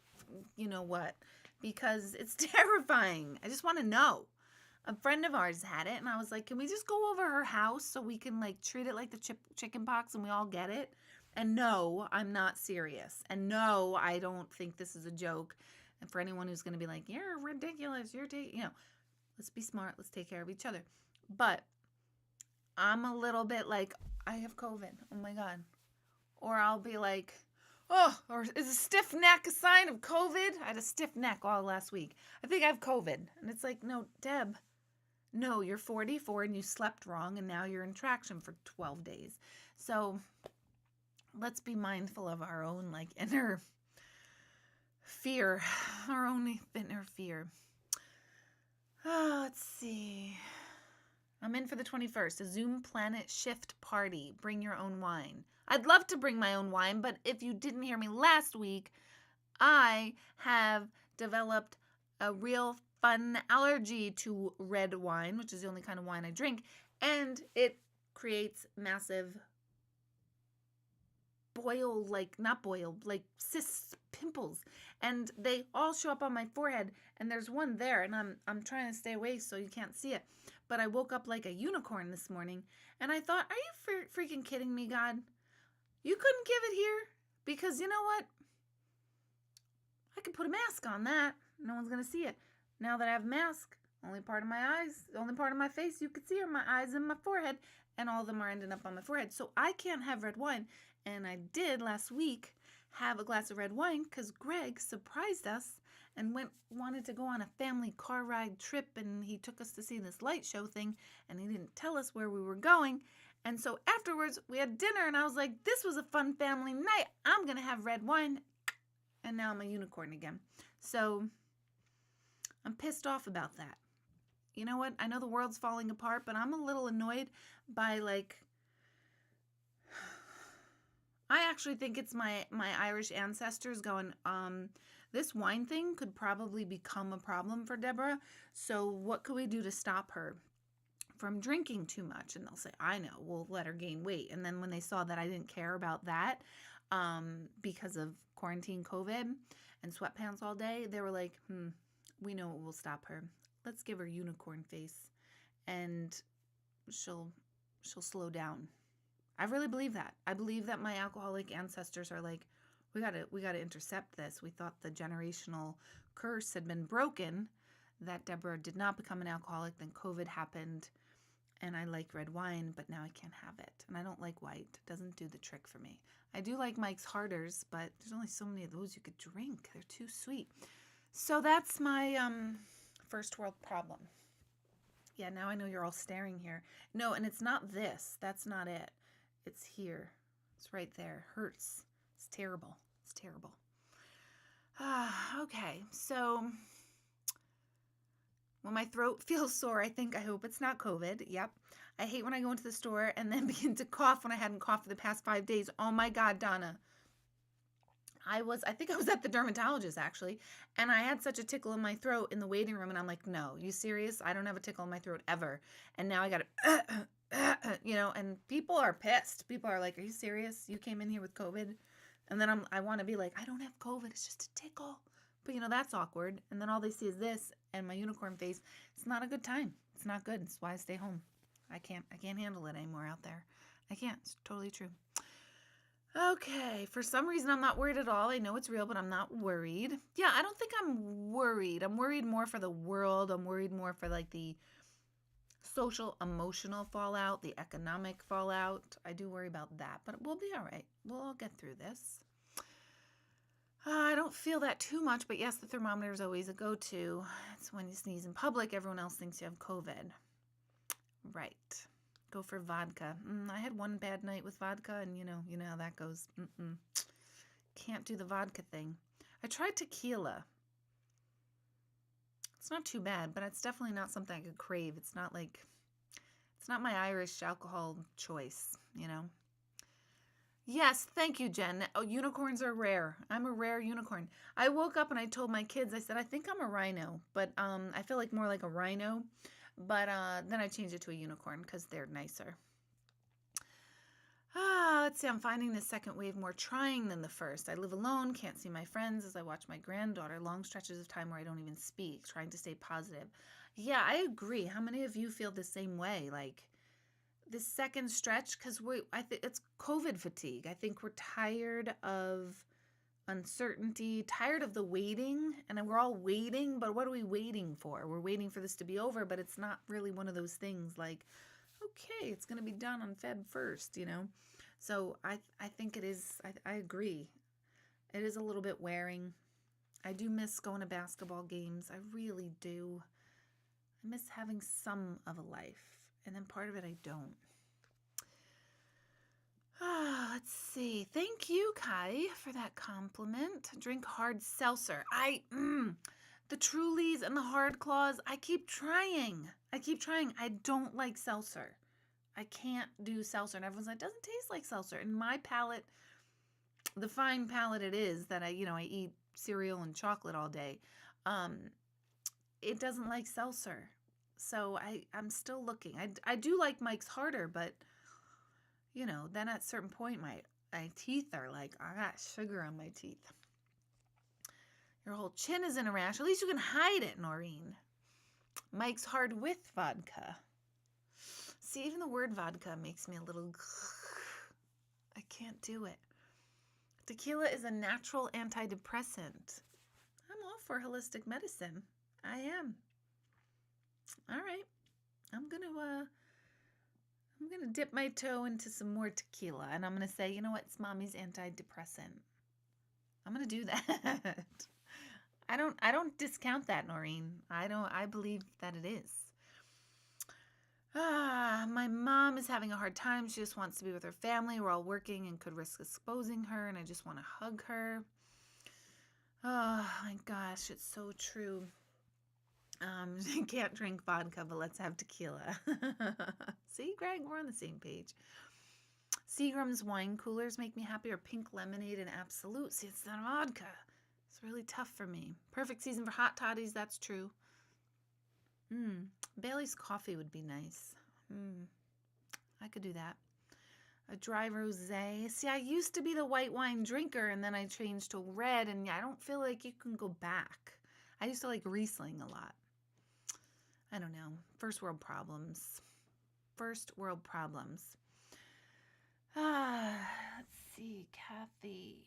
because it's terrifying. I just want to know. A friend of ours had it, and I was like, can we just go over her house so we can treat it like the chicken pox and we all get it? And no, I'm not serious. And no, I don't think this is a joke. And for anyone who's going to be like, you're ridiculous, let's be smart, let's take care of each other. But I'm a little bit like, I have COVID. Oh my God. Or I'll be like, oh, or is a stiff neck a sign of COVID? I had a stiff neck all last week. I think I have COVID. And it's like, no, Deb. No, you're 44 and you slept wrong and now you're in traction for 12 days. So let's be mindful of our own inner fear, our own inner fear. Oh, let's see. I'm in for the 21st, a Zoom Planet Shift party. Bring your own wine. I'd love to bring my own wine, but if you didn't hear me last week, I have developed a real fun allergy to red wine, which is the only kind of wine I drink, and it creates massive cysts, pimples, and they all show up on my forehead, and there's one there, and I'm trying to stay away so you can't see it, but I woke up like a unicorn this morning, and I thought, are you freaking kidding me, God? You couldn't give it here? Because you know what? I could put a mask on that. No one's going to see it. Now that I have a mask, only part of my eyes, only part of my face you could see are my eyes and my forehead, and all of them are ending up on my forehead. So I can't have red wine. And I did last week have a glass of red wine because Greg surprised us and wanted to go on a family car ride trip, and he took us to see this light show thing, and he didn't tell us where we were going. And so afterwards we had dinner, and I was like, this was a fun family night. I'm going to have red wine. And now I'm a unicorn again. So I'm pissed off about that. You know what? I know the world's falling apart, but I'm a little annoyed by, like, I actually think it's my Irish ancestors going, this wine thing could probably become a problem for Deborah. So what could we do to stop her from drinking too much? And they'll say, I know, we'll let her gain weight. And then when they saw that I didn't care about that because of quarantine COVID and sweatpants all day, they were like, we know what will stop her. Let's give her unicorn face and she'll slow down. I really believe that. I believe that my alcoholic ancestors are like, we gotta intercept this. We thought the generational curse had been broken, that Deborah did not become an alcoholic, then COVID happened, and I like red wine, but now I can't have it. And I don't like white. It doesn't do the trick for me. I do like Mike's Harders, but there's only so many of those you could drink. They're too sweet. So that's my first world problem. Yeah, now I know you're all staring here. No, and it's not this. That's not it. It's here. It's right there. Hurts. It's terrible. It's terrible. Okay, so when my throat feels sore, I hope it's not COVID. Yep. I hate when I go into the store and then begin to cough when I hadn't coughed for the past 5 days. Oh my God, Donna. I think I was at the dermatologist actually, and I had such a tickle in my throat in the waiting room, and I'm like, no, you serious? I don't have a tickle in my throat ever. And now I got it, and people are pissed. People are like, are you serious? You came in here with COVID? And then I want to be like, I don't have COVID. It's just a tickle. But that's awkward. And then all they see is this and my unicorn face. It's not a good time. It's not good. It's why I stay home. I can't handle it anymore out there. I can't. It's totally true. Okay, for some reason I'm not worried at all. I know it's real, but I'm not worried. Yeah, I don't think I'm worried. I'm worried more for the world. I'm worried more for like the social, emotional fallout, the economic fallout. I do worry about that, but we'll be all right. We'll all get through this. I don't feel that too much, but yes, the thermometer is always a go-to. It's when you sneeze in public, everyone else thinks you have COVID. Right. Go for vodka. I had one bad night with vodka, and you know how that goes. Can't do the vodka thing. I tried tequila. It's not too bad, but it's definitely not something I could crave. It's not my Irish alcohol choice, Yes, thank you, Jen. Oh, unicorns are rare. I'm a rare unicorn. I woke up and I told my kids, I said, I think I'm a rhino, but I feel like more like a rhino. But then I changed it to a unicorn because they're nicer. Let's see. I'm finding the second wave more trying than the first. I live alone, can't see my friends as I watch my granddaughter. Long stretches of time where I don't even speak, trying to stay positive. Yeah, I agree. How many of you feel the same way? Like this second stretch, because I think it's COVID fatigue. I think we're tired of uncertainty, tired of the waiting, and we're all waiting, but what are we waiting for? We're waiting for this to be over, but it's not really one of those things like, okay, it's going to be done on Feb 1st, So I think it is, I agree. It is a little bit wearing. I do miss going to basketball games. I really do. I miss having some of a life, and then part of it I don't. Let's see. Thank you, Kai, for that compliment. Drink hard seltzer. The Trulies and the Hard Claws, I keep trying. I don't like seltzer. I can't do seltzer. And everyone's like, it doesn't taste like seltzer. In my palate, the fine palate it is that I eat cereal and chocolate all day. It doesn't like seltzer. So I'm still looking. I do like Mike's Harder, but then at a certain point, my teeth are like, I got sugar on my teeth. Your whole chin is in a rash. At least you can hide it, Noreen. Mike's Hard with vodka. See, even the word vodka makes me a little... I can't do it. Tequila is a natural antidepressant. I'm all for holistic medicine. I am. All right. I'm gonna dip my toe into some more tequila, and I'm gonna say, you know what? It's mommy's antidepressant. I'm gonna do that. I don't discount that, Noreen. I believe that it is. My mom is having a hard time. She just wants to be with her family. We're all working and could risk exposing her, and I just want to hug her. Oh my gosh, it's so true. Can't drink vodka, but let's have tequila. See, Greg, we're on the same page. Seagram's wine coolers make me happy, or pink lemonade and Absolute. See, it's not vodka. It's really tough for me. Perfect season for hot toddies, that's true. Bailey's coffee would be nice. I could do that. A dry rosé. See, I used to be the white wine drinker, and then I changed to red, and I don't feel like you can go back. I used to like Riesling a lot. I don't know. First world problems. Let's see, Kathy.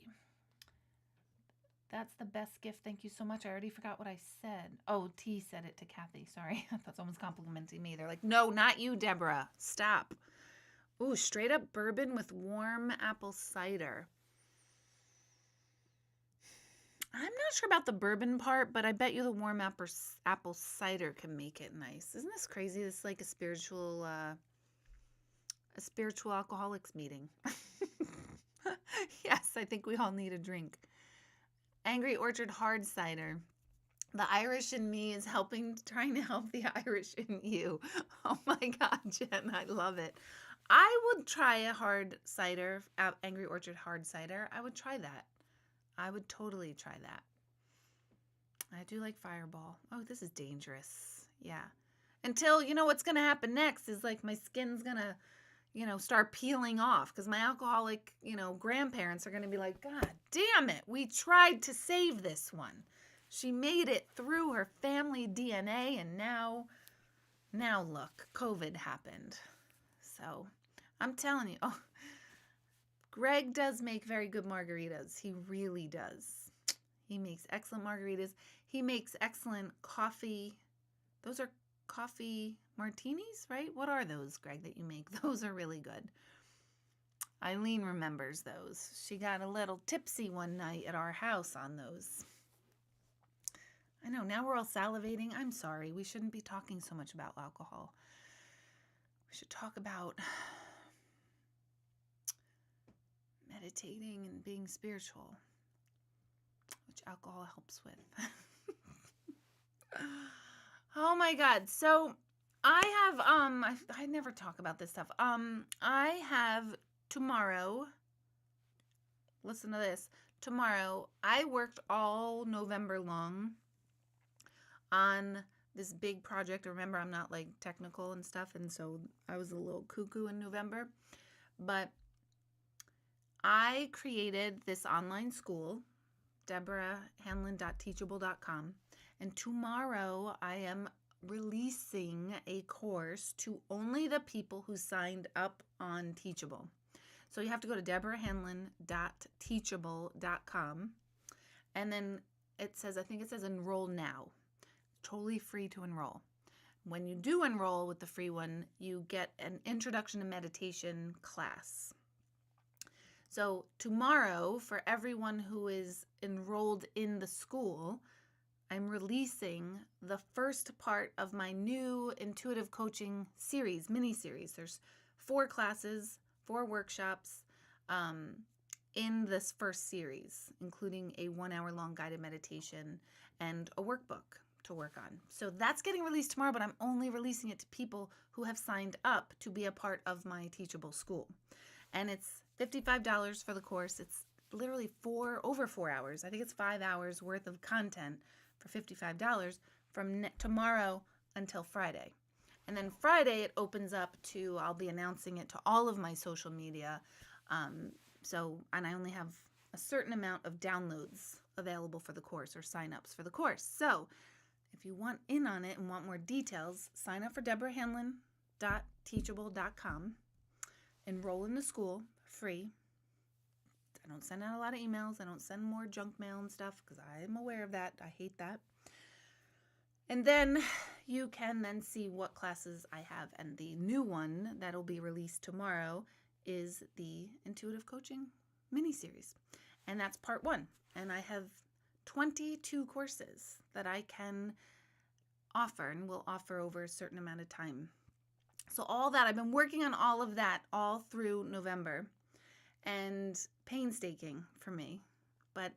That's the best gift. Thank you so much. I already forgot what I said. Oh, T said it to Kathy. Sorry. I thought someone was complimenting me. They're like, no, not you, Deborah. Stop. Ooh, straight up bourbon with warm apple cider. I'm not sure about the bourbon part, but I bet you the warm apple cider can make it nice. Isn't this crazy? This is like a spiritual alcoholics meeting. Yes, I think we all need a drink. Angry Orchard hard cider. The Irish in me is trying to help the Irish in you. Oh my God, Jen, I love it. I would try a hard cider, Angry Orchard hard cider. I would try that. I would totally try that. I do like Fireball. Oh, this is dangerous. Yeah. Until, what's going to happen next is like my skin's going to, start peeling off, because my alcoholic, grandparents are going to be like, God damn it. We tried to save this one. She made it through her family DNA, and now look, COVID happened. So I'm telling you, Greg does make very good margaritas. He really does. He makes excellent margaritas. He makes excellent coffee. Those are coffee martinis, right? What are those, Greg, that you make? Those are really good. Eileen remembers those. She got a little tipsy one night at our house on those. I know, now we're all salivating. I'm sorry. We shouldn't be talking so much about alcohol. We should talk about meditating and being spiritual, which alcohol helps with. Oh my God. So I have, I never talk about this stuff. I have tomorrow, listen to this. Tomorrow, I worked all November long on this big project. Remember, I'm not like technical and stuff, and so I was a little cuckoo in November. But I created this online school, DeborahHanlon.teachable.com, and tomorrow I am releasing a course to only the people who signed up on Teachable. So you have to go to DeborahHanlon.teachable.com, and then I think it says enroll now. Totally free to enroll. When you do enroll with the free one, you get an introduction to meditation class. So tomorrow, for everyone who is enrolled in the school, I'm releasing the first part of my new intuitive coaching series, mini-series. There's 4 classes, 4 workshops in this first series, including a 1-hour-long guided meditation and a workbook to work on. So that's getting released tomorrow, but I'm only releasing it to people who have signed up to be a part of my Teachable school. And it's $55 for the course. It's literally over 4 hours. I think it's 5 hours worth of content for $55 from tomorrow until Friday. And then Friday it opens up to, I'll be announcing it to all of my social media. And I only have a certain amount of downloads available for the course, or signups for the course. So if you want in on it and want more details, sign up for DeborahHanlon.teachable.com. Enroll in the school, free. I don't send out a lot of emails. I don't send more junk mail and stuff because I'm aware of that. I hate that. And then you can then see what classes I have. And the new one that'll be released tomorrow is the Intuitive Coaching mini-series. And that's part 1. And I have 22 courses that I can offer and will offer over a certain amount of time. So all that, I've been working on all of that all through November, and painstaking for me. But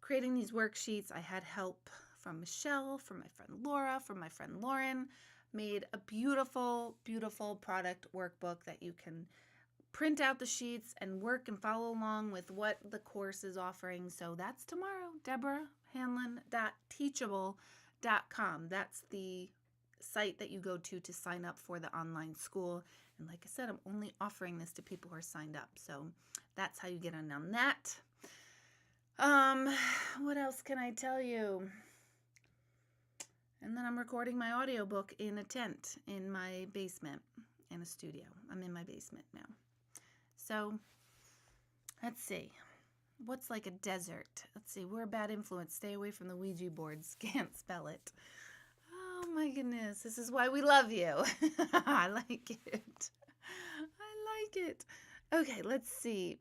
creating these worksheets, I had help from Michelle, from my friend Laura, from my friend Lauren, made a beautiful, beautiful product workbook that you can print out the sheets and work and follow along with what the course is offering. So that's tomorrow, Deborah, Hanlon.teachable.com. That's the site that you go to sign up for the online school. And like I said, I'm only offering this to people who are signed up. So that's how you get in on that. What else can I tell you? And then I'm recording my audiobook in a tent in my basement in a studio. I'm in my basement now. So let's see. What's like a desert? Let's see. We're a bad influence. Stay away from the Ouija boards. Can't spell it. Oh my goodness. This is why we love you. I like it. I like it. Okay, let's see.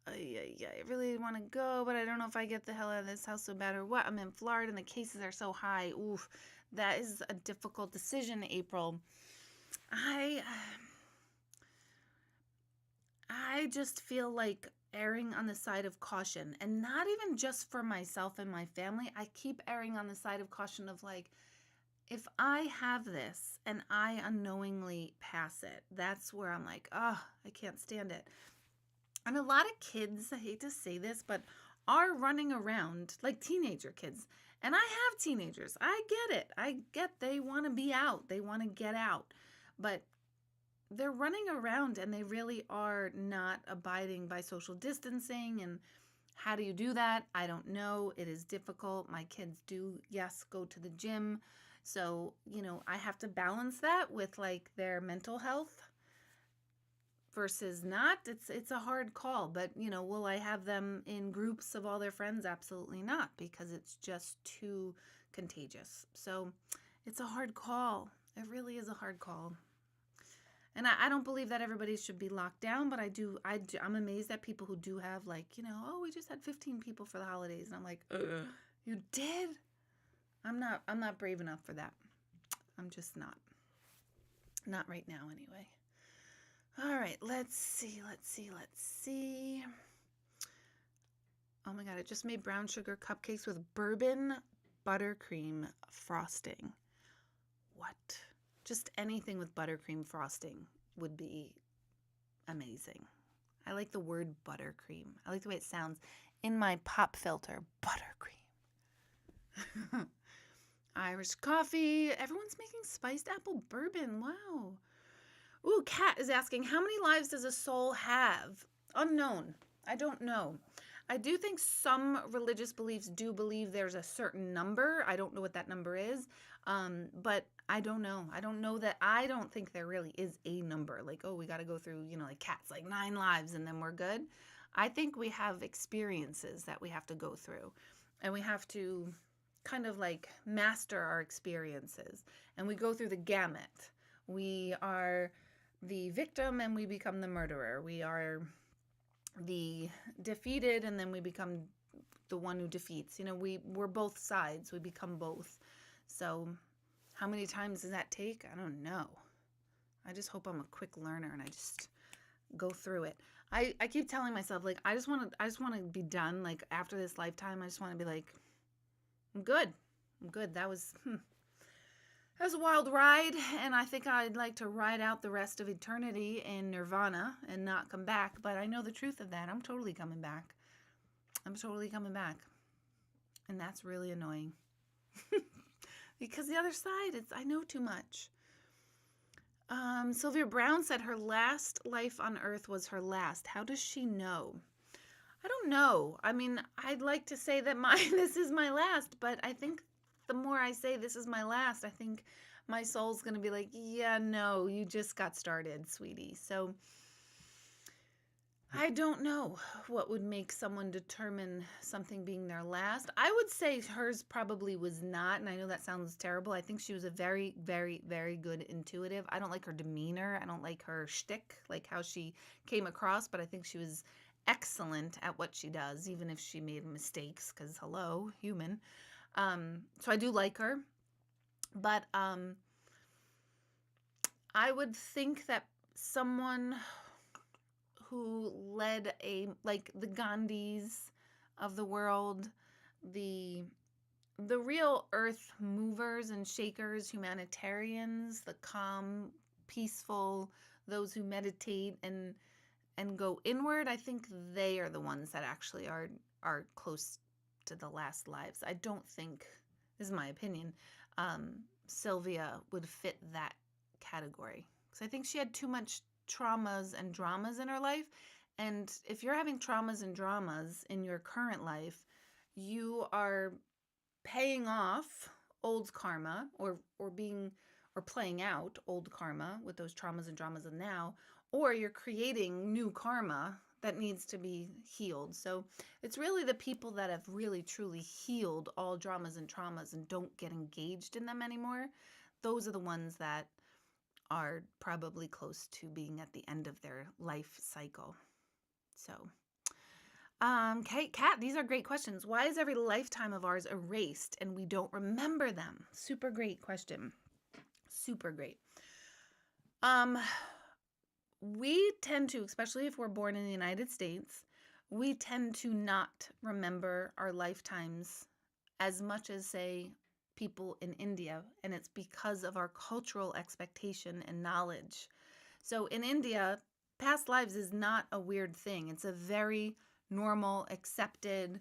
I really want to go, but I don't know if I get the hell out of this house so bad or what. I'm in Florida and the cases are so high. Oof, that is a difficult decision, April. I just feel like erring on the side of caution, and not even just for myself and my family. I keep erring on the side of caution of like, if I have this and I unknowingly pass it, that's where I'm like, oh, I can't stand it. And a lot of kids, I hate to say this, but are running around like teenager kids. And I have teenagers. I get it. I get they want to be out. They want to get out. But they're running around and they really are not abiding by social distancing. And how do you do that? I don't know. It is difficult. My kids do, yes, go to the gym. So, I have to balance that with like their mental health versus not. It's a hard call, but will I have them in groups of all their friends? Absolutely not, because it's just too contagious. So it's a hard call. It really is a hard call. And I don't believe that everybody should be locked down, but I'm amazed at people who do have like, oh, we just had 15 people for the holidays. And I'm like, you did? I'm not brave enough for that. I'm just not. Not right now anyway. All right, let's see. Oh my God, I just made brown sugar cupcakes with bourbon buttercream frosting. What? Just anything with buttercream frosting would be amazing. I like the word buttercream. I like the way it sounds in my pop filter, buttercream. Irish coffee. Everyone's making spiced apple bourbon. Wow. Ooh, Kat is asking, how many lives does a soul have? Unknown. I don't know. I do think some religious beliefs do believe there's a certain number. I don't know what that number is, but I don't know. I don't think there really is a number. Like, oh, we got to go through, like cats, like 9 lives and then we're good. I think we have experiences that we have to go through, and we have to kind of like master our experiences, and we go through the gamut. We are the victim and we become the murderer. We are the defeated and then we become the one who defeats. We're both sides. We become both. So how many times does that take? I don't know. I just hope I'm a quick learner and I just go through it. I keep telling myself, like, I just want to be done. Like, after this lifetime, I just want to be like, I'm good. That was a wild ride, and I think I'd like to ride out the rest of eternity in nirvana and not come back. But I know the truth of that. I'm totally coming back. And that's really annoying. Because the other side, I know too much. Sylvia Brown said her last life on earth was her last. How does she know? I don't know. I mean, I'd like to say that this is my last, but I think the more I say this is my last, I think my soul's going to be like, yeah, no, you just got started, sweetie. So I don't know what would make someone determine something being their last. I would say hers probably was not, and I know that sounds terrible. I think she was a very, very, very good intuitive. I don't like her demeanor. I don't like her shtick, like how she came across, but I think she was excellent at what she does, even if she made mistakes, because hello, human. So I do like her, but I would think that someone who led like the Gandhis of the world, the the real earth movers and shakers, humanitarians, the calm, peaceful, those who meditate and go inward, I think they are the ones that actually are close to the last lives. I don't think, this is my opinion, Sylvia would fit that category because I think she had too much traumas and dramas in her life. And if you're having traumas and dramas in your current life, you are paying off old karma or playing out old karma with those traumas and dramas of now, or you're creating new karma that needs to be healed. So it's really the people that have really truly healed all dramas and traumas and don't get engaged in them anymore. Those are the ones that are probably close to being at the end of their life cycle. So, Kat, these are great questions. Why is every lifetime of ours erased and we don't remember them? Super great question. Super great. We tend to, especially if we're born in the United States, we tend to not remember our lifetimes as much as, say, people in India, and it's because of our cultural expectation and knowledge. So in India, past lives is not a weird thing. It's a very normal, accepted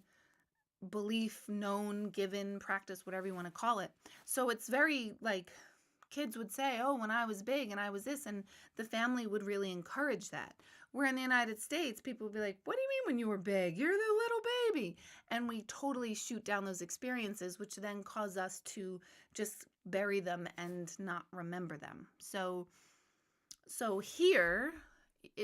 belief, known, given, practice, whatever you want to call it. So it's very like kids would say, oh, when I was big and I was this, and the family would really encourage that. Where in the United States, people would be like, what do you mean when you were big? You're the little baby. And we totally shoot down those experiences, which then cause us to just bury them and not remember them. So here,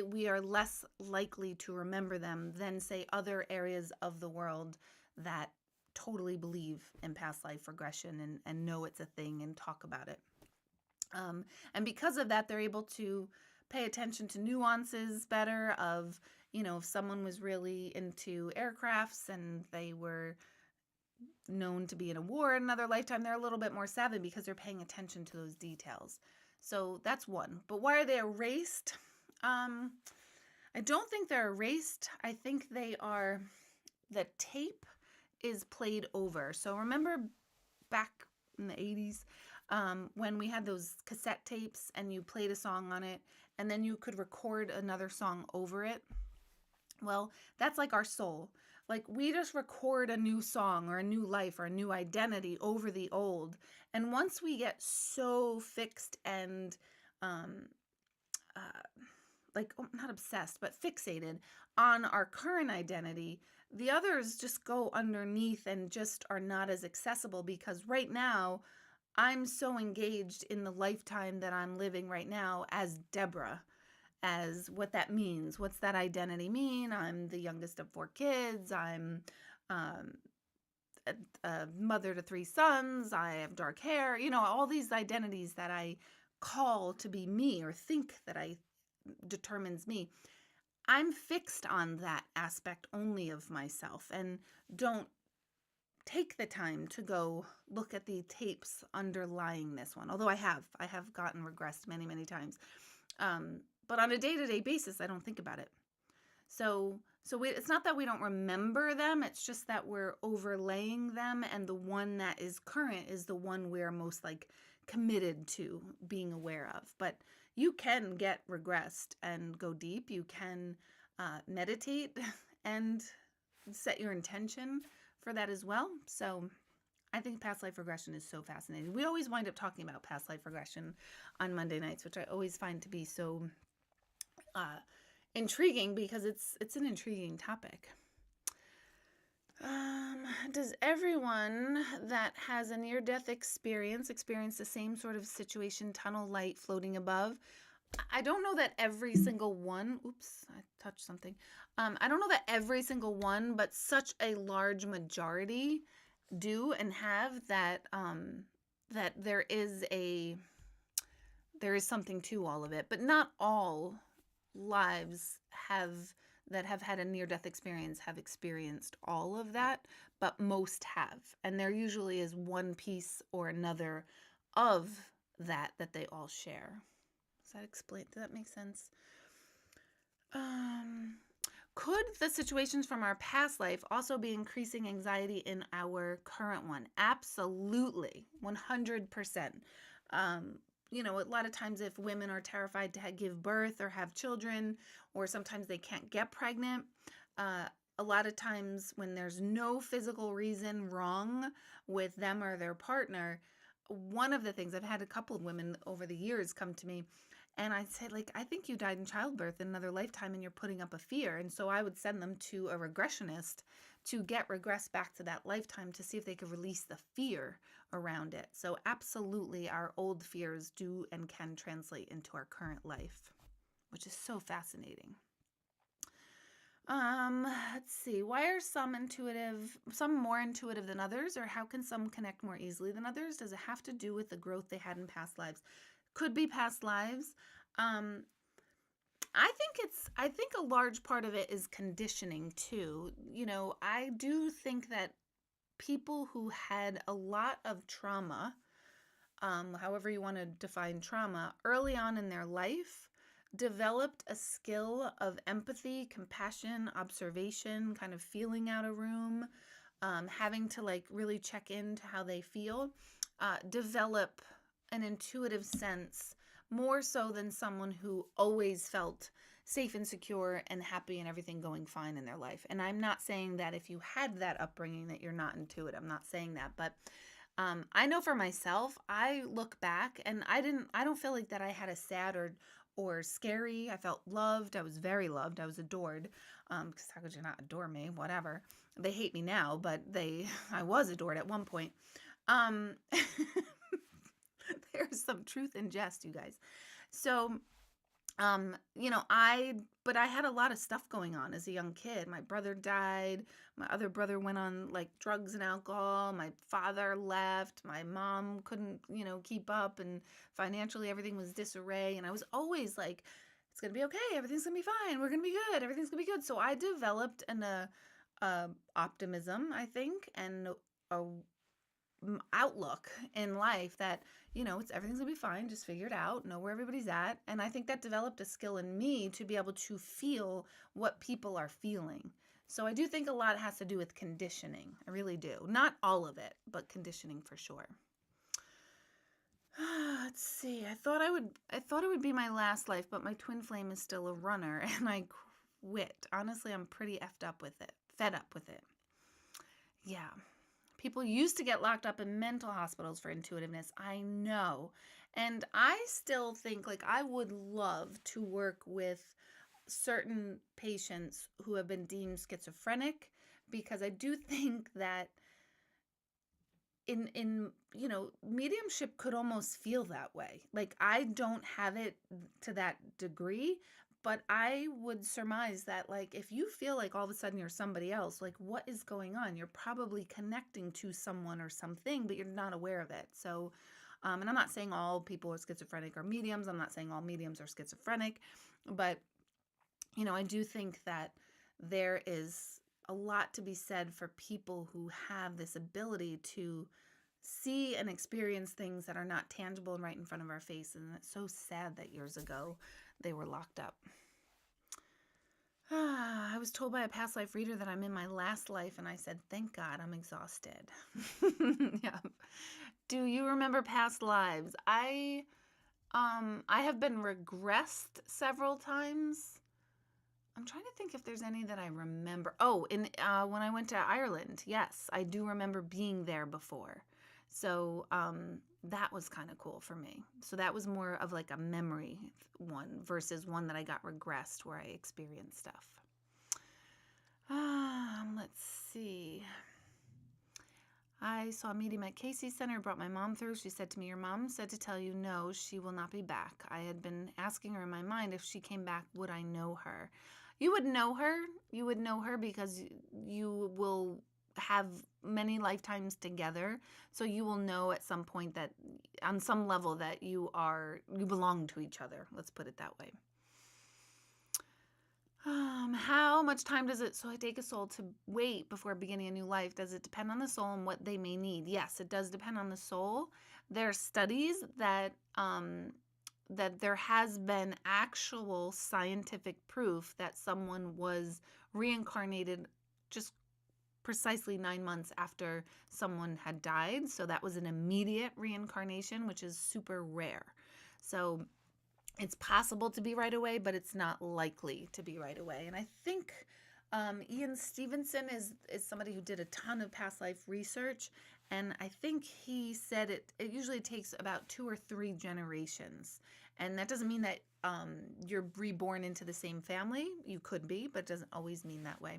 we are less likely to remember them than, say, other areas of the world that totally believe in past life regression and know it's a thing and talk about it. And because of that, they're able to pay attention to nuances better of, if someone was really into aircrafts and they were known to be in a war in another lifetime, they're a little bit more savvy because they're paying attention to those details. So that's one. But why are they erased? I don't think they're erased. I think the tape is played over. So remember back in the 80s when we had those cassette tapes and you played a song on it and then you could record another song over it? Well, that's like our soul. Like we just record a new song or a new life or a new identity over the old. And once we get so fixed and not obsessed, but fixated on our current identity, the others just go underneath and just are not as accessible because right now I'm so engaged in the lifetime that I'm living right now as Deborah, as what that means. What's that identity mean? I'm the youngest of 4 kids. I'm a mother to 3 sons. I have dark hair. All these identities that I call to be me or think that I determines me. I'm fixed on that aspect only of myself and don't take the time to go look at the tapes underlying this one. Although I have gotten regressed many, many times. But on a day-to-day basis, I don't think about it. So it's not that we don't remember them. It's just that we're overlaying them. And the one that is current is the one we're most committed to being aware of. But you can get regressed and go deep. You can meditate and set your intention for that as well. So I think past life regression is so fascinating. We always wind up talking about past life regression on Monday nights, which I always find to be so intriguing because it's an intriguing topic. Does everyone that has a near-death experience the same sort of situation, tunnel light floating above? I don't know that every single one, oops, I touched something. I don't know that every single one, but such a large majority do and have that, that there is something to all of it, but not all lives have that have had a near death experience have experienced all of that, but most have. And there usually is one piece or another of that they all share. Does that make sense? Um, could the situations from our past life also be increasing anxiety in our current one? Absolutely, 100%. Um, a lot of times if women are terrified to give birth or have children, or sometimes they can't get pregnant, uh, a lot of times when there's no physical reason wrong with them or their partner, one of the things, I've had a couple of women over the years come to me and I'd say, like, I think you died in childbirth in another lifetime and you're putting up a fear. And so I would send them to a regressionist to get regressed back to that lifetime to see if they could release the fear around it. So absolutely, our old fears do and can translate into our current life, which is so fascinating. Let's see. Why are some more intuitive than others, or how can some connect more easily than others? Does it have to do with the growth they had in past lives? Could be past lives. Um, I think a large part of it is conditioning too. I do think that people who had a lot of trauma, however you want to define trauma, early on in their life, developed a skill of empathy, compassion, observation, kind of feeling out a room, having to like really check into how they feel, develop an intuitive sense more so than someone who always felt safe and secure and happy and everything going fine in their life. And I'm not saying that if you had that upbringing that you're not intuitive. I'm not saying that, but I know for myself, I look back and I don't feel like that I had a sad or scary. I felt loved. I was very loved. I was adored. Because how could you not adore me? Whatever. They hate me now, but I was adored at one point. Um, there's some truth in jest, you guys. So, but I had a lot of stuff going on as a young kid. My brother died. My other brother went on like drugs and alcohol. My father left. My mom couldn't, keep up, and financially everything was disarray. And I was always like, it's going to be okay. Everything's going to be fine. We're going to be good. Everything's going to be good. So I developed an optimism, I think, and a outlook in life that everything's gonna be fine, just figure it out, know where everybody's at. And I think that developed a skill in me to be able to feel what people are feeling. So I do think a lot has to do with conditioning. I really do. Not all of it, but conditioning for sure. Let's see. I thought it would be my last life, but my twin flame is still a runner and I quit. Honestly, I'm pretty fed up with it. Yeah. People used to get locked up in mental hospitals for intuitiveness. I know. And I still think like I would love to work with certain patients who have been deemed schizophrenic, because I do think that in mediumship could almost feel that way. Like I don't have it to that degree, but I would surmise that like if you feel like all of a sudden you're somebody else, like what is going on? You're probably connecting to someone or something, but you're not aware of it. So and I'm not saying all people are schizophrenic or mediums. I'm not saying all mediums are schizophrenic, but I do think that there is a lot to be said for people who have this ability to see and experience things that are not tangible and right in front of our face. And it's so sad that years ago they were locked up. I was told by a past life reader that I'm in my last life, and I said, thank God, I'm exhausted. Yeah. Do you remember past lives? I have been regressed several times. I'm trying to think if there's any that I remember. Oh, when I went to Ireland, yes, I do remember being there before. So that was kind of cool for me. So that was more of like a memory one versus one that I got regressed where I experienced stuff. Let's see. I saw a medium at Casey's Center, brought my mom through. She said to me, your mom said to tell you no, she will not be back. I had been asking her in my mind if she came back, would I know her? You would know her. You would know her because you will have many lifetimes together. So you will know at some point that on some level that you belong to each other. Let's put it that way. How much time does it take a soul to wait before beginning a new life? Does it depend on the soul and what they may need? Yes, it does depend on the soul. There are studies that there has been actual scientific proof that someone was reincarnated just precisely 9 months after someone had died. So that was an immediate reincarnation, which is super rare. So it's possible to be right away, but it's not likely to be right away. And I think Ian Stevenson is somebody who did a ton of past life research. And I think he said it usually takes about 2 or 3 generations. And that doesn't mean that you're reborn into the same family. You could be, but it doesn't always mean that way.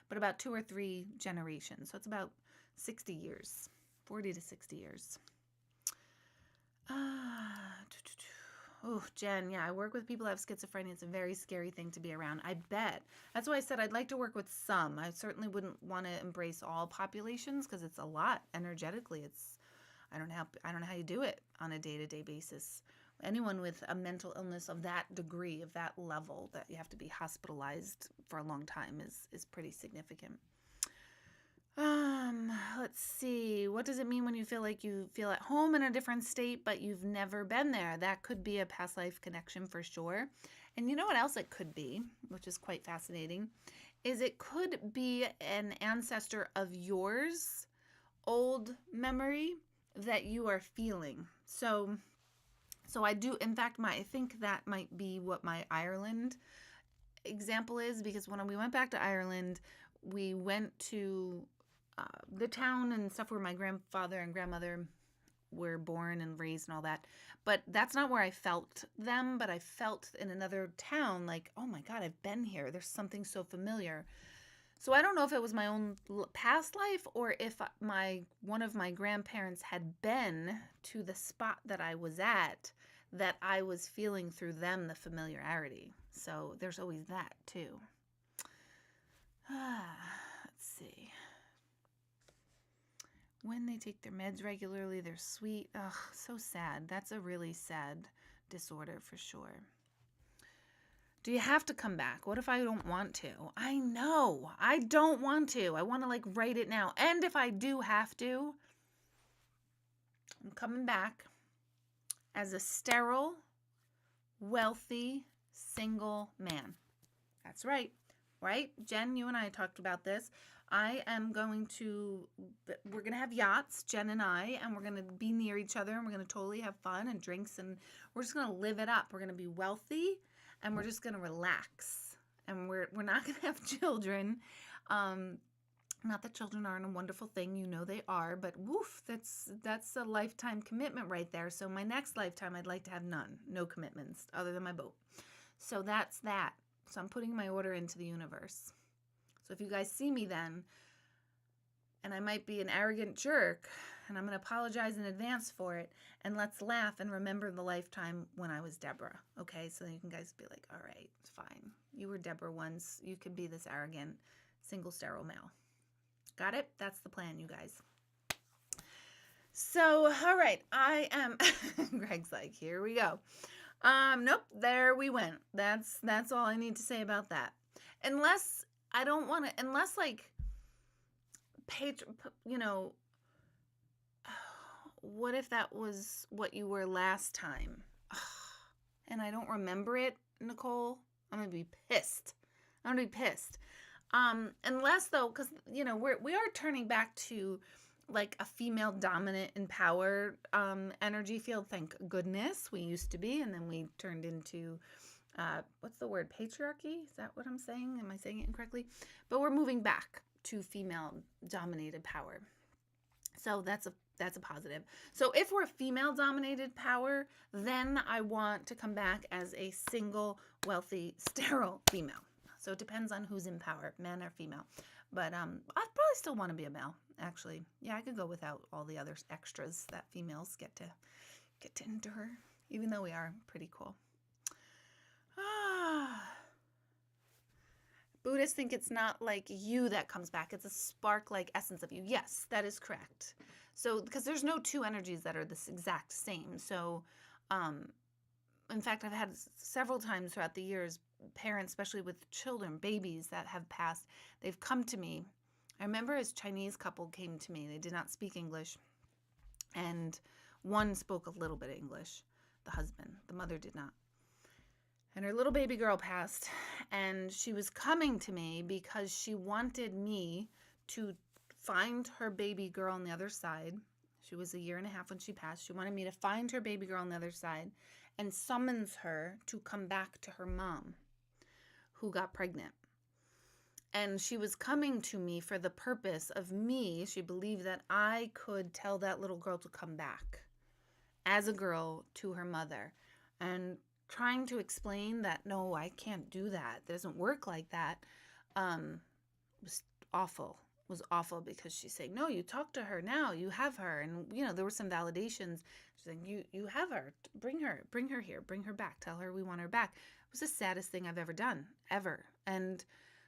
But about 2 or 3 generations. So it's about 60 years, 40 to 60 years. Oh, Jen, yeah, I work with people who have schizophrenia. It's a very scary thing to be around. I bet. That's why I said I'd like to work with some. I certainly wouldn't want to embrace all populations because it's a lot energetically. I don't know how you do it on a day-to-day basis. Anyone with a mental illness of that degree, of that level, that you have to be hospitalized for a long time is pretty significant. Let's see. What does it mean when you feel like you feel at home in a different state, but you've never been there? That could be a past life connection for sure. And you know what else it could be, which is quite fascinating, is it could be an ancestor of yours, old memory that you are feeling. So I do, in fact, I think that might be what my Ireland example is, because when we went back to Ireland, we went to the town and stuff where my grandfather and grandmother were born and raised and all that. But that's not where I felt them, but I felt in another town like, oh my God, I've been here. There's something so familiar. So I don't know if it was my own past life or if one of my grandparents had been to the spot that I was at, that I was feeling through them the familiarity. So there's always that too. Let's see. When they take their meds regularly, they're sweet. Ugh, so sad. That's a really sad disorder for sure. Do you have to come back? What if I don't want to? I know. I don't want to. I want to write it now. And if I do have to, I'm coming back as a sterile, wealthy, single man. That's right. Right? Jen, you and I talked about this. we're going to have yachts, Jen and I, and we're going to be near each other, and we're going to totally have fun and drinks, and we're just going to live it up. We're going to be wealthy, and we're just going to relax. And we're not going to have children. Not that children aren't a wonderful thing, you know they are, but woof, that's a lifetime commitment right there. So my next lifetime, I'd like to have no commitments other than my boat. So that's that. So I'm putting my order into the universe. So if you guys see me then, and I might be an arrogant jerk, and I'm going to apologize in advance for it, and let's laugh and remember the lifetime when I was Deborah, okay? So you can guys be like, all right, it's fine. You were Deborah once. You can be this arrogant, single sterile male. Got it? That's the plan, you guys. So, all right, I am, Greg's like, here we go. Nope, there we went. That's all I need to say about that. Unless what if that was what you were last time? And I don't remember it, Nicole? I'm going to be pissed. Unless though, because, we are turning back to like a female dominant and power energy field. Thank goodness. We used to be, and then we turned into, what's the word? Patriarchy? Is that what I'm saying? Am I saying it incorrectly? But we're moving back to female dominated power. So that's a positive. So if we're female dominated power, then I want to come back as a single, wealthy, sterile female. So it depends on who's in power, man or female. But I'd probably still want to be a male. actually. Yeah, I could go without all the other extras that females get to endure, even though we are pretty cool. Buddhists think it's not like you that comes back. It's a spark-like essence of you. Yes, that is correct. So, because there's no two energies that are this exact same. So, in fact, I've had several times throughout the years, parents, especially with children, babies that have passed, they've come to me. I remember a Chinese couple came to me. They did not speak English. And one spoke a little bit of English, the husband. The mother did not. And her little baby girl passed, and she was coming to me because she wanted me to find her baby girl on the other side. She was 1.5 years when she passed. She wanted me to find her baby girl on the other side and summons her to come back to her mom, who got pregnant. And she was coming to me for the purpose of me. She believed that I could tell that little girl to come back as a girl to her mother. And trying to explain that, no, I can't do that. It doesn't work like that. Was awful. Was awful because she's saying, no, you talk to her now. You have her. And, there were some validations. She's saying, you have her. Bring her here. Bring her back. Tell her we want her back. It was the saddest thing I've ever done, ever. And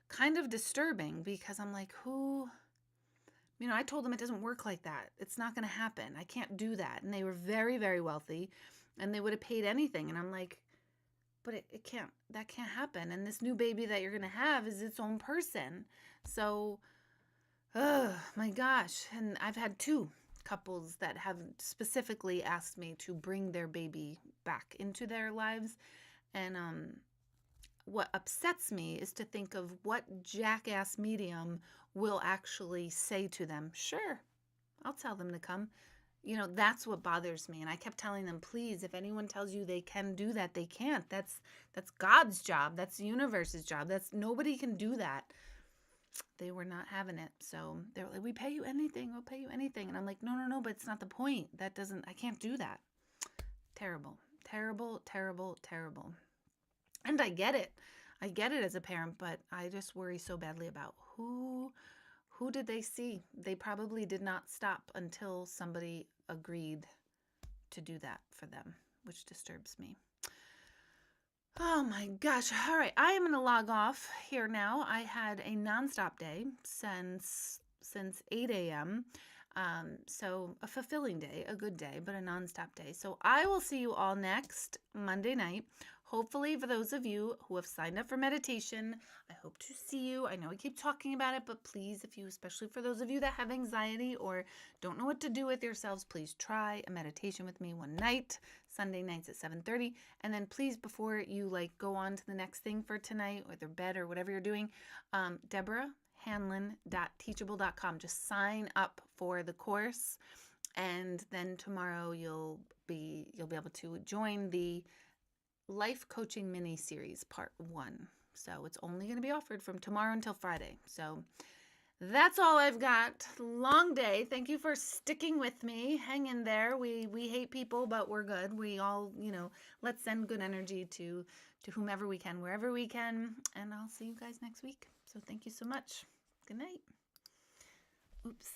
kind of disturbing because I'm like, I told them it doesn't work like that. It's not going to happen. I can't do that. And they were very, very wealthy and they would have paid anything. And I'm like, but that can't happen. And this new baby that you're going to have is its own person. So, oh my gosh. And I've had 2 couples that have specifically asked me to bring their baby back into their lives. And what upsets me is to think of what jackass medium will actually say to them, sure, I'll tell them to come. That's what bothers me. And I kept telling them, please, if anyone tells you they can do that, they can't. That's God's job. That's the universe's job. Nobody can do that. They were not having it. So they were like, we pay you anything. We'll pay you anything. And I'm like, no, but it's not the point. I can't do that. Terrible, terrible, terrible, terrible. And I get it. I get it as a parent, but I just worry so badly about who did they see? They probably did not stop until somebody agreed to do that for them, which disturbs me. Oh my gosh. All right. I am going to log off here now. I had a nonstop day since 8 a.m. So a fulfilling day, a good day, but a nonstop day. So I will see you all next Monday night. Hopefully, for those of you who have signed up for meditation, I hope to see you. I know I keep talking about it, but please, especially for those of you that have anxiety or don't know what to do with yourselves, please try a meditation with me one night, Sunday nights at 7:30. And then please, before you go on to the next thing for tonight or their bed or whatever you're doing, Deborah, Hanlon.teachable.com. Just sign up for the course, and then tomorrow you'll be able to join the Life Coaching Mini Series Part 1. So it's only going to be offered from tomorrow until Friday. So that's all I've got. Long day. Thank you for sticking with me. Hang in there. We hate people, but we're good. We all, let's send good energy to whomever we can, wherever we can. And I'll see you guys next week. So thank you so much. Good night. Oops.